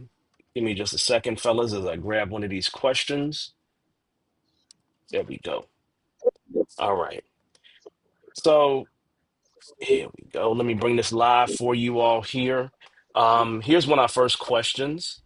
Speaker 1: give me just a second, fellas, as I grab one of these questions. There we go. All right. So here we go. Let me bring this live for you all here. Here's one of our first questions.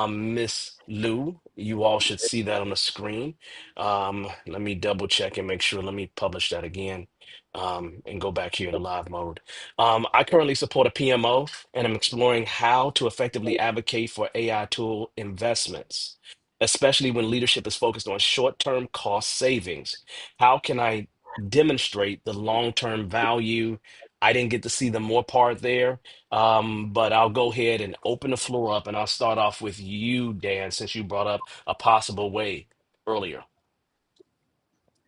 Speaker 1: Miss Lou, you all should see that on the screen. Let me double check and make sure. Let me publish that again and go back here to live mode. I currently support a PMO and I'm exploring how to effectively advocate for AI tool investments, especially when leadership is focused on short-term cost savings. How can I demonstrate the long-term value? I didn't get to see the more part there, but I'll go ahead and open the floor up, and I'll start off with you, Dan, since you brought up a possible way earlier.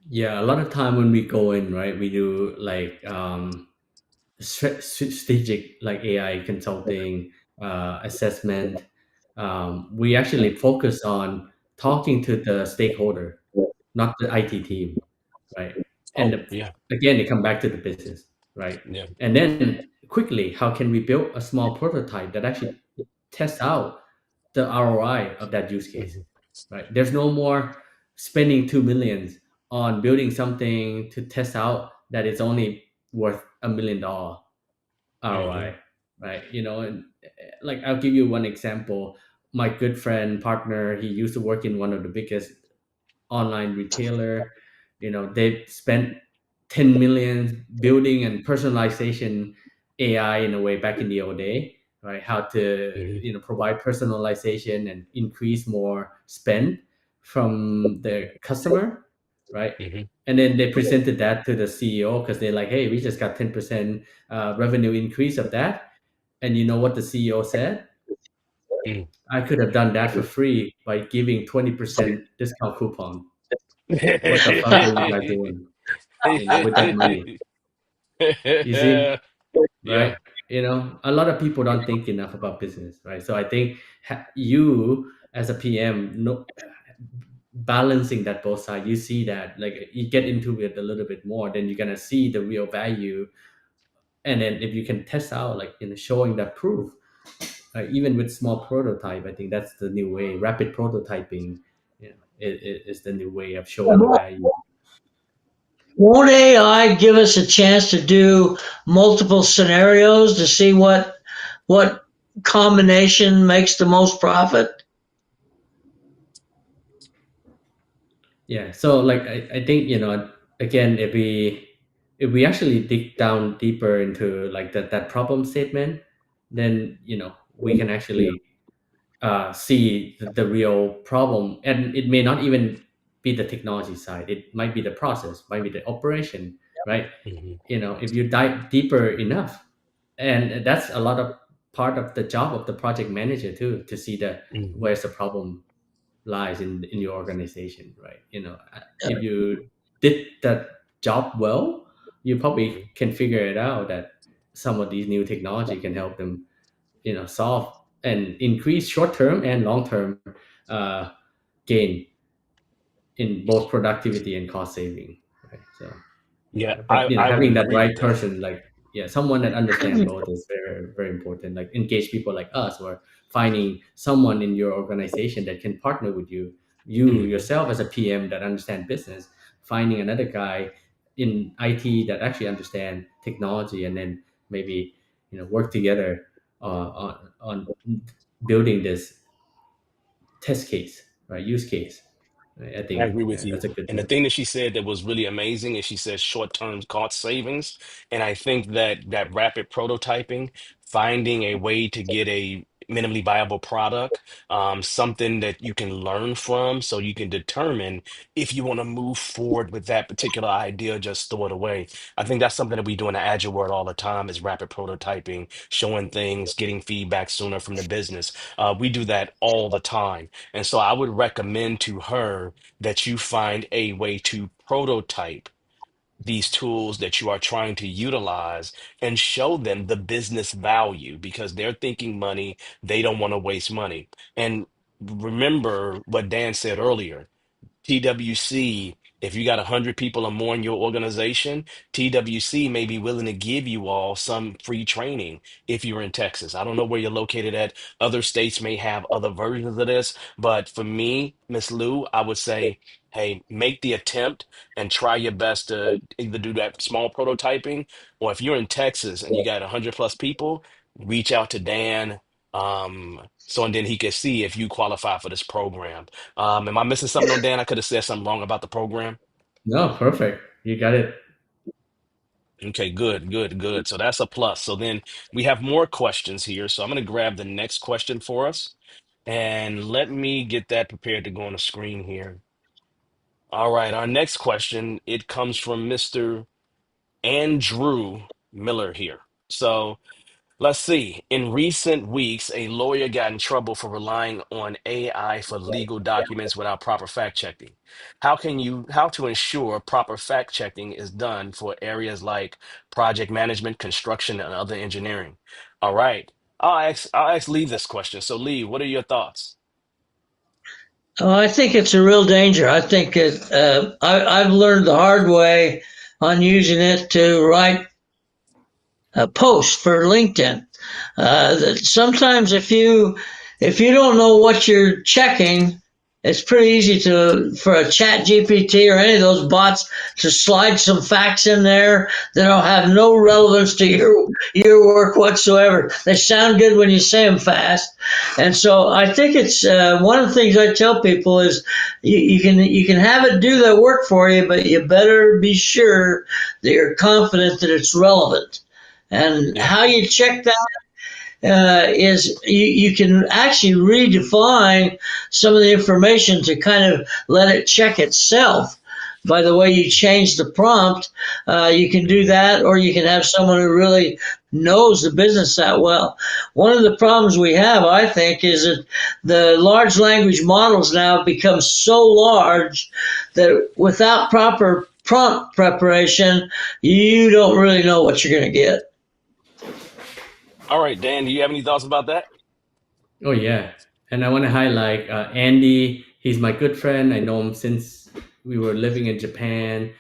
Speaker 2: Yeah, a lot of time when we go in, right, we do like strategic like AI consulting, assessment. We actually focus on talking to the stakeholder, not the IT team, right? And
Speaker 1: Oh, yeah,
Speaker 2: again, they come back to the business, right?
Speaker 1: yeah.
Speaker 2: And then quickly, how can we build a small prototype that actually tests out the ROI of that use case,
Speaker 1: Mhm.
Speaker 2: right? There's no more spending 2 millions on building something to test out that it's only worth $1 million
Speaker 1: Hmm.
Speaker 2: ROI, right? And like I'll give you one example. My good friend partner, he used to work in one of the biggest online retailer. They spent 10 million building and personalization AI in a way back in the old day, right? How to
Speaker 1: Hmm.
Speaker 2: provide personalization and increase more spend from the customer, right?
Speaker 1: Hmm.
Speaker 2: And then they presented that to the CEO because they're like, hey, we just got 10% revenue increase of that. And you know what the CEO said?
Speaker 1: Hmm.
Speaker 2: I could have done that for free by giving 20% discount coupon. What the fuck are you guys doing? With that money. You see,
Speaker 1: Yeah.
Speaker 2: right? A lot of people don't think enough about business, right? So I think you as a PM, no, balancing that both sides, you see that like you get into it a little bit more, then you're gonna see the real value, and then if you can test out, like showing that proof, even with small prototype, I think that's the new way. Rapid prototyping, is the new way of showing the value.
Speaker 3: Won't AI give us a chance to do multiple scenarios to see what combination makes the most profit?
Speaker 2: Yeah, so like I think again, if we actually dig down deeper into like that problem statement, then we can actually see the real problem, and it may not even be the technology side. It might be the process, might be the operation, right?
Speaker 1: Hmm.
Speaker 2: If you dive deeper enough, and that's a lot of part of the job of the project manager too, to see the
Speaker 1: Hmm.
Speaker 2: where's the problem lies in your organization, right? If you did that job well, you probably can figure it out that some of these new technology can help them, solve and increase short term and long term uh, gain in both productivity and cost saving, right? So
Speaker 1: Yeah,
Speaker 2: but
Speaker 1: I would
Speaker 2: having that
Speaker 1: agree with
Speaker 2: right
Speaker 1: that.
Speaker 2: person, like, yeah, someone that understand both is very very important. Like engage people like us, or finding someone in your organization that can partner with you, you
Speaker 1: Hmm.
Speaker 2: yourself as a PM that understand business, finding another guy in IT that actually understand technology, and then maybe work together on building this test case, right? Use case, right? I
Speaker 1: I
Speaker 2: think
Speaker 1: agree with you.
Speaker 2: that's a good
Speaker 1: And the
Speaker 2: one.
Speaker 1: thing that she said that was really amazing is she said short-term cost savings. And I think that that rapid prototyping, finding a way to get a minimally viable product, something that you can learn from so you can determine if you want to move forward with that particular idea, just throw it away. I think that's something that we do in the Agile world all the time is rapid prototyping, showing things, getting feedback sooner from the business. We do that all the time. And so I would recommend to her that you find a way to prototype these tools that you are trying to utilize and show them the business value because they're thinking money, they don't want to waste money. And remember what Dan said earlier. TWC, if you got 100 people or more in your organization, TWC may be willing to give you all some free training if you're in Texas. I don't know where you're located at. Other states may have other versions of this, but for me, Miss Lou, I would say, hey, make the attempt and try your best to either do that small prototyping, or if you're in Texas and you got 100 plus people, reach out to Dan. So and then he can see if you qualify for this program. Am I missing something on Dan? I could have said something wrong about the program.
Speaker 2: No, perfect, you got it.
Speaker 1: Okay, good, good, good. So that's a plus. So then we have more questions here. So I'm going to grab the next question for us and let me get that prepared to go on the screen here. All right, our next question, it comes from Mr. Andrew Miller here. So let's see. In recent weeks, a lawyer got in trouble for relying on AI for legal documents without proper fact checking. How to ensure proper fact checking is done for areas like project management, construction, and other engineering? All right. I'll ask Lee this question. So Lee, what are your thoughts?
Speaker 3: I think it's a real danger. I think I've learned the hard way on using it to write a post for LinkedIn. Sometimes if you don't know what you're checking, It's pretty easy to for a chat GPT or any of those bots to slide some facts in there that don't have no relevance to your work whatsoever. They sound good when you say them fast, and so I think it's one of the things I tell people is you can have it do that work for you, but you better be sure that you're confident that it's relevant. And
Speaker 1: Yeah.
Speaker 3: how you check that is you can actually redefine some of the information to kind of let it check itself by the way you change the prompt. You can do
Speaker 1: Hmm.
Speaker 3: that, or you can have someone who really knows the business that well. One of the problems we have, I think, is that the large language models now become so large that without proper prompt preparation, you don't really know what you're going to get.
Speaker 1: All right, Dan, do you have any thoughts about that?
Speaker 2: Oh yeah, and I want to highlight Andy. He's my good friend. I know him since we were living in Japan,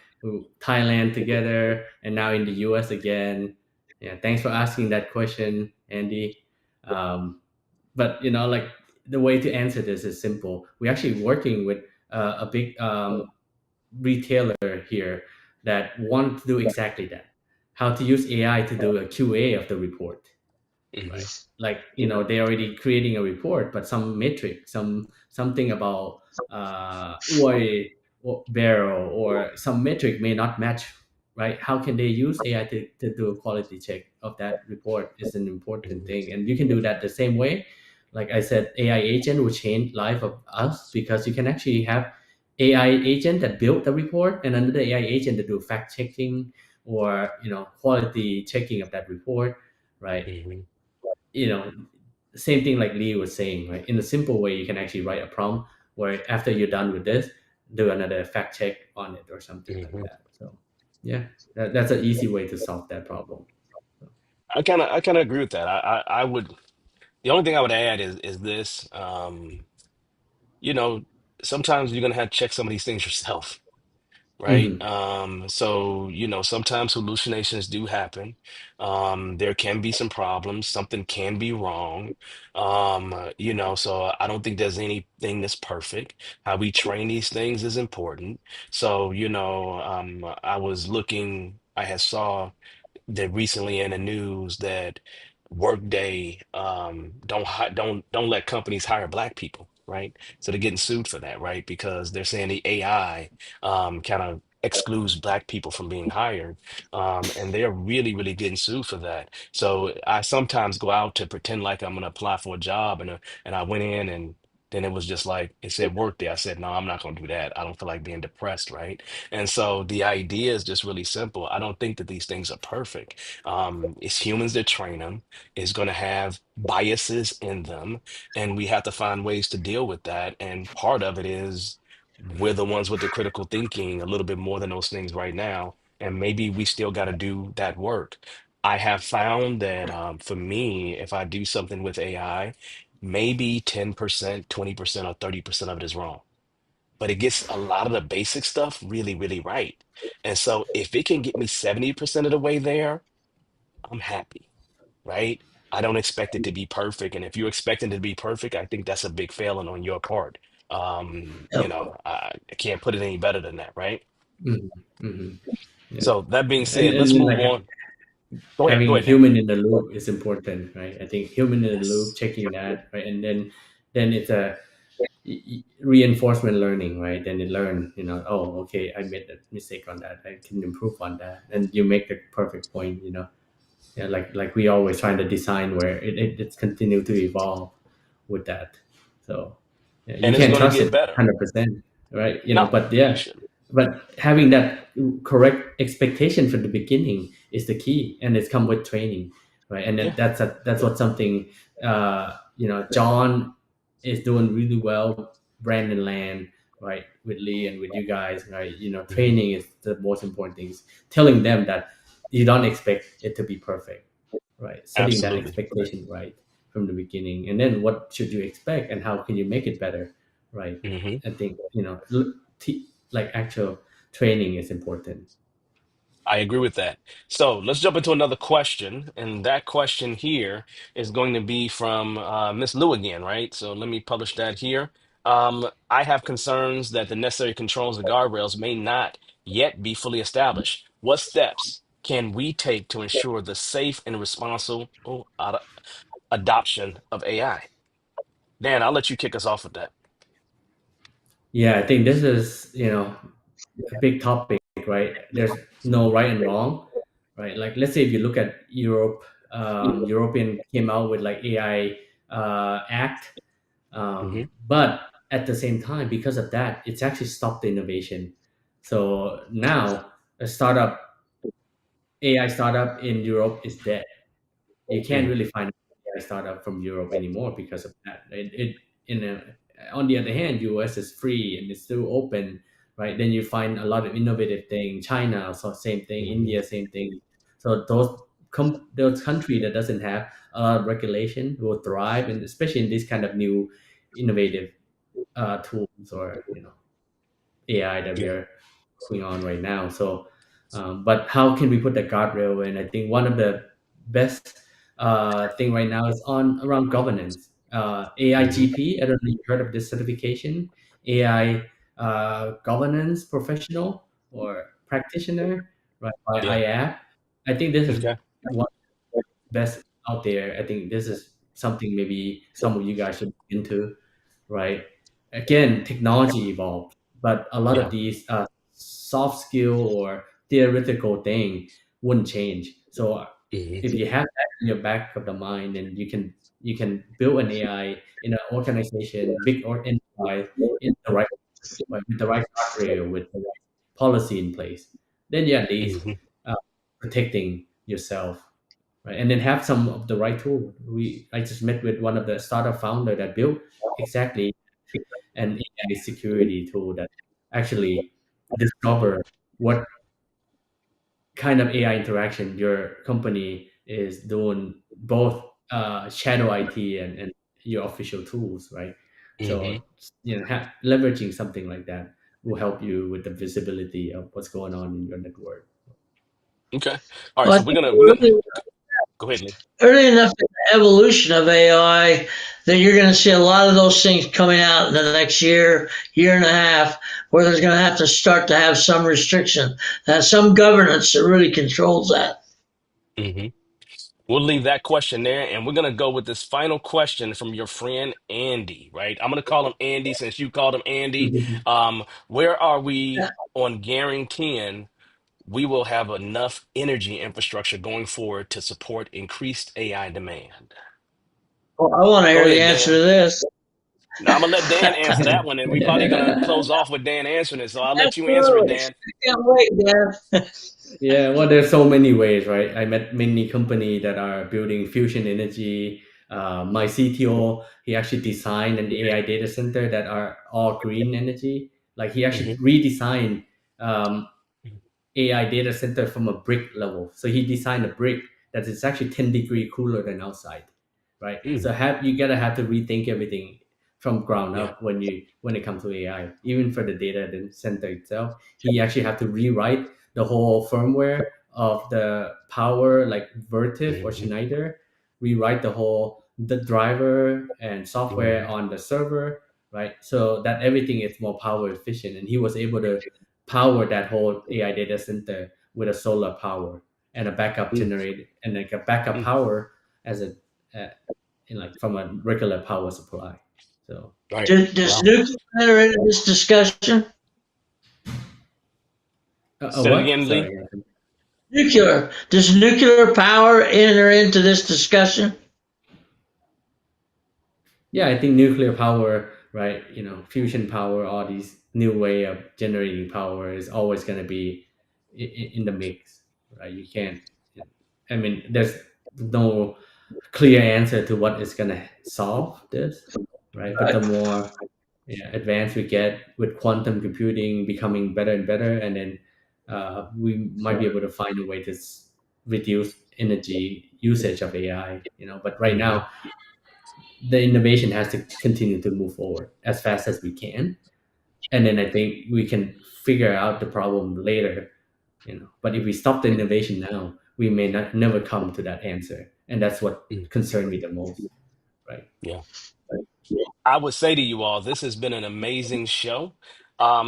Speaker 2: Thailand together, and now in the U.S. again. Yeah, thanks for asking that question, Andy. Um, but like the way to answer this is simple. We're actually working with a big retailer here that want to do exactly that. How to use AI to do a QA of the report,
Speaker 1: Hmm.
Speaker 2: right? Like they're already creating a report, but some metric, something about oil or barrel or some metric may not match, right? How can they use AI to do a quality check of that report is an important
Speaker 1: Hmm.
Speaker 2: thing, and you can do that the same way. Like I said, AI agent will change life of us because you can actually have AI agent that built the report and another AI agent to do fact checking or quality checking of that report, right?
Speaker 1: Hmm.
Speaker 2: you know Same thing like Lee was saying, right? In a simple way, you can actually write a prompt where after you're done with this, do another fact check on it or something like
Speaker 1: Hmm.
Speaker 2: that. So yeah, that's an easy way to solve that problem. So,
Speaker 1: I kind of agree with that. I would. The only thing I would add is this. You know, sometimes you're gonna have to check some of these things yourself, right?
Speaker 2: mhm.
Speaker 1: So, sometimes hallucinations do happen. There can be some problems, something can be wrong. So I don't think there's anything that's perfect. How we train these things is important. So, I had saw that recently in the news that Workday don't let companies hire black people, right? So they're getting sued for that, right? Because they're saying the AI kind of excludes black people from being hired, and they're really, really getting sued for that. So I sometimes go out to pretend like I'm going to apply for a job, and I went in and. Then it was just like it said Workday. I said, no, I'm not going to do that. I don't feel like being depressed, right? And so the idea is just really simple. I don't think that these things are perfect. It's humans that train them. It's going to have biases in them, and we have to find ways to deal with that. And part of it is we're the ones with the critical thinking a little bit more than those things right now, and maybe we still got to do that work. I have found that for me, if I do something with AI, maybe 10%, 20%, or 30% of it is wrong, but it gets a lot of the basic stuff really, really right. And so if it can get me 70% of the way there, I'm happy, right? I don't expect it to be perfect. And if you're expecting it to be perfect, I think that's a big failing on your part. I can't put it any better than that, right?
Speaker 2: Mhm. Mhm. Yeah.
Speaker 1: So that being
Speaker 2: and,
Speaker 1: said, let's
Speaker 2: and
Speaker 1: move
Speaker 2: like
Speaker 1: on. Go
Speaker 2: having
Speaker 1: ahead, Dan.
Speaker 2: human in the loop is important, right? I think human in the loop,
Speaker 1: Yes.
Speaker 2: checking that, right? And then it's a reinforcement learning, right? Then you learn, oh, okay, I made a mistake on that, I can improve on that, and you make the perfect point, yeah, like we always trying to design where it's continue to evolve with that. So yeah, you
Speaker 1: And it's
Speaker 2: can't
Speaker 1: going to
Speaker 2: trust
Speaker 1: get
Speaker 2: it
Speaker 1: better.
Speaker 2: 100%, right?
Speaker 1: No,
Speaker 2: But
Speaker 1: you
Speaker 2: yeah,
Speaker 1: shouldn't.
Speaker 2: but having that correct expectation from the beginning is the key, and it's come with training, right? And
Speaker 1: Yeah.
Speaker 2: that's what something John is doing really well, Brandon Land, right, with Lee and with you guys, right?
Speaker 1: Hmm.
Speaker 2: Training is the most important things, telling them that you don't expect it to be perfect, right? Setting that
Speaker 1: Absolutely.
Speaker 2: expectation right from the beginning, and then what should you expect and how can you make it better, right?
Speaker 1: Hmm.
Speaker 2: I think like actual training is important.
Speaker 1: I agree with that. So let's jump into another question. And that question here is going to be from Miss Lou again, right? So let me publish that here. I have concerns that the necessary controls and guardrails may not yet be fully established. What steps can we take to ensure the safe and responsible adoption of AI? Dan, I'll let you kick us off with that.
Speaker 2: Yeah, I think this is, a big topic, right? There's no right and wrong, right? Like, let's say if you look at Europe, European came out with like AI Act,
Speaker 1: Hmm.
Speaker 2: but at the same time, because of that, it's actually stopped the innovation. So now a AI startup in Europe is dead. You can't
Speaker 1: Hmm.
Speaker 2: really find an AI startup from Europe anymore because of that. On the other hand, US is free and it's still open, right? Then you find a lot of innovative thing. China, so same thing.
Speaker 1: Hmm.
Speaker 2: India, same thing. So those country that doesn't have a lot of regulation will thrive, and especially in this kind of new innovative tools or AI that we
Speaker 1: Yeah.
Speaker 2: are working on right now. So, but how can we put the guardrail in? I think one of the best thing right now is on around governance.
Speaker 1: Hmm.
Speaker 2: AIGP. I don't know if you heard of this certification. AI governance professional or practitioner, right? By
Speaker 1: Yeah.
Speaker 2: IAP. I think this is
Speaker 1: Okay.
Speaker 2: one best out there. I think this is something maybe some of you guys should look into, right? Again, technology evolved, but a lot of
Speaker 1: Yeah.
Speaker 2: these soft skill or theoretical thing wouldn't change. So
Speaker 1: Hmm.
Speaker 2: if you have that in your back of the mind, then you can build an AI in an organization, big or enterprise, in the right way, with the right guardrail, with the right policy in place. Then you at least
Speaker 1: Hmm.
Speaker 2: uh, protecting yourself, right? And then have some of the right tool. I just met with one of the startup founder that built exactly an AI security tool that actually discover what kind of AI interaction your company is doing, both shadow IT and your official tools, right?
Speaker 1: Hmm.
Speaker 2: So leveraging something like that will help you with the visibility of what's going on in your network.
Speaker 1: Okay. All right.
Speaker 3: Well, I
Speaker 1: So
Speaker 3: think
Speaker 1: we're gonna go ahead, Lee.
Speaker 3: early enough in the evolution of AI that you're going to see a lot of those things coming out in the next year, year and a half, where there's going to have to start to have some restriction, some governance that really controls that.
Speaker 1: Hmm. We'll leave that question there, and we're gonna go with this final question from your friend Andy. Right? I'm gonna call him Andy since you called him Andy. Where are we on guaranteeing we will have enough energy infrastructure going forward to support increased AI demand?
Speaker 3: Well, I want to
Speaker 1: Go
Speaker 3: hear the
Speaker 1: ahead,
Speaker 3: answer to
Speaker 1: Dan.
Speaker 3: this.
Speaker 1: Now, I'm gonna let Dan answer that one, and we probably gonna close off with Dan answering it. So I'll let you answer it,
Speaker 3: Absolutely.
Speaker 1: Dan.
Speaker 3: I can't wait, Dan.
Speaker 2: Yeah, well, there's so many ways, right? I met many company that are building fusion energy. My CTO, he actually designed an AI data center that are all green energy. Like he actually
Speaker 1: Hmm.
Speaker 2: redesigned um, AI data center from a brick level. So he designed a brick that is actually 10-degree cooler than outside, right?
Speaker 1: Mm.
Speaker 2: So you gotta have to rethink everything from ground
Speaker 1: Yeah.
Speaker 2: up when it comes to AI. Even for the data center itself, he actually have to rewrite the whole firmware of the power, like Vertiv or
Speaker 1: Hmm.
Speaker 2: Schneider, rewrite the driver and software
Speaker 1: Hmm.
Speaker 2: on the server, right? So that everything is more power efficient. And he was able to power that whole AI data center with a solar power and a backup
Speaker 1: Mm.
Speaker 2: generator and like a backup
Speaker 1: Mm.
Speaker 2: power as uh, in like from a regular power supply. So
Speaker 1: Right.
Speaker 3: Does
Speaker 1: Wow.
Speaker 3: nuclear enter into this discussion?
Speaker 2: a
Speaker 1: Say it
Speaker 2: what?
Speaker 1: again, Lee.
Speaker 2: Sorry.
Speaker 3: Nuclear. Does nuclear power enter into this discussion?
Speaker 2: Yeah, I think nuclear power, right? Fusion power, all these new way of generating power is always going to be in the mix, right? You can't. I mean, there's no clear answer to what is going to solve this, right? But the more advanced we get with quantum computing becoming better and better, and then we might be able to find a way to reduce energy usage of AI. But right
Speaker 1: Hmm.
Speaker 2: now, the innovation has to continue to move forward as fast as we can, and then I think we can figure out the problem later. But if we stop the innovation now, we may not never come to that answer, and that's what
Speaker 1: Mm.
Speaker 2: concerned me the most, right?
Speaker 1: Yeah. I would say to you all, this has been an amazing show.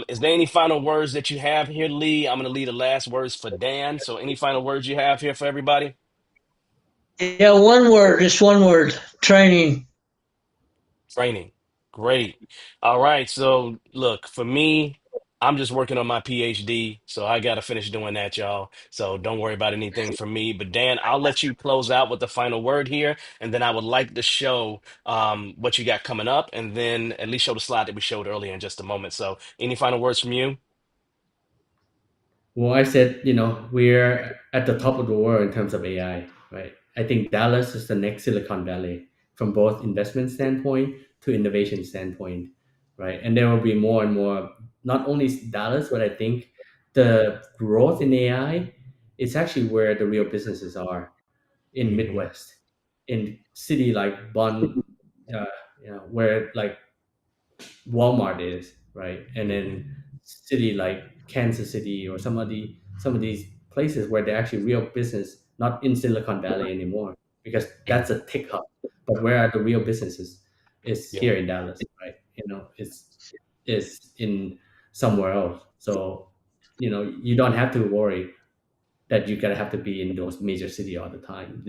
Speaker 1: Is there any final words that you have here, Lee? I'm going to leave the last words for Dan. So, any final words you have here for everybody?
Speaker 3: Yeah, one word, just one word, training.
Speaker 1: Training. Great. All right. So, look, for me, I'm just working on my PhD. So, I got to finish doing that, y'all. So, don't worry about anything for me. But, Dan, I'll let you close out with the final word here. And then I would like to show what you got coming up and then at least show the slide that we showed earlier in just a moment. So, any final words from you?
Speaker 2: Well, I said, we're at the top of the world in terms of AI, right? I think Dallas is the next Silicon Valley from both investment standpoint to innovation standpoint, right? And there will be more and more, not only Dallas, but I think the growth in AI is actually where the real businesses are in
Speaker 1: Hmm.
Speaker 2: Midwest, in city like Bonn, uh, where like Walmart is, right? And
Speaker 1: Hmm.
Speaker 2: then city like Kansas City or some of these places where they're actually real business, not in Silicon Valley anymore, because that's
Speaker 1: Hmm.
Speaker 2: a tech hub. But where are the real businesses? Is
Speaker 1: Yeah.
Speaker 2: here in Dallas, right? It's in somewhere else. So, you don't have to worry that you gotta have to be in those major city all the time.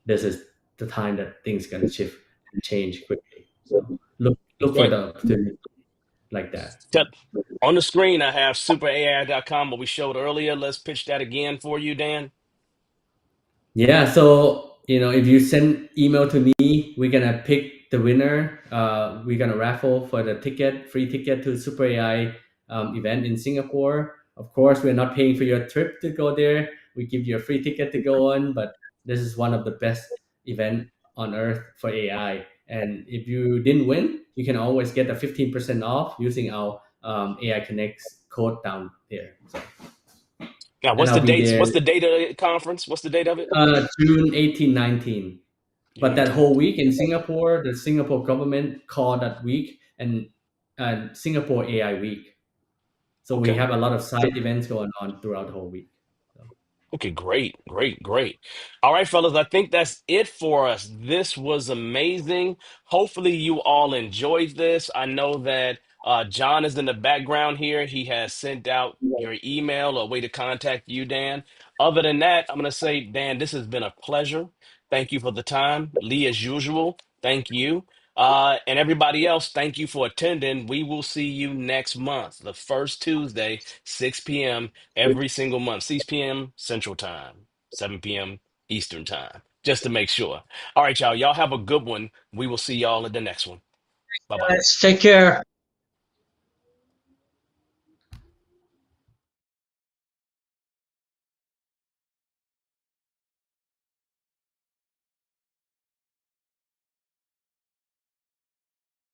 Speaker 2: This is the time that things can shift and change quickly. So look for
Speaker 1: Okay.
Speaker 2: the opportunity like that.
Speaker 1: Tell- On the screen, I have superai.com, what we showed earlier. Let's pitch that again for you, Dan.
Speaker 2: Yeah, so if you send email to me, we're gonna pick the winner. We're gonna raffle for the free ticket to Super AI event in Singapore. Of course, we're not paying for your trip to go there. We give you a free ticket to go on, but this is one of the best event on earth for AI. And if you didn't win, you can always get a 15% off using our AI Connects code down there. So,
Speaker 1: Now,
Speaker 2: and
Speaker 1: what's the
Speaker 2: I'll be
Speaker 1: dates?
Speaker 2: there
Speaker 1: What's the date of the conference? What's the date of it?
Speaker 2: June 18, 19.
Speaker 1: June
Speaker 2: But that
Speaker 1: 18th.
Speaker 2: whole week in Singapore, the Singapore government called that week and Singapore AI Week. So we
Speaker 1: Okay.
Speaker 2: have a lot of side events going on throughout the whole week. So,
Speaker 1: Okay, great, great, great. All right, fellas, I think that's it for us. This was amazing. Hopefully, you all enjoyed this. I know that John is in the background here. He has sent out your email or way to contact you, Dan. Other than that, I'm going to say, Dan, this has been a pleasure. Thank you for the time. Lee, as usual, thank you. And everybody else, thank you for attending. We will see you next month, the first Tuesday, 6 p.m. every single month, 6 p.m. Central Time, 7 p.m. Eastern Time, just to make sure. All right, y'all. Y'all have a good one. We will see y'all in the next one. Bye bye.
Speaker 3: Guys, take care.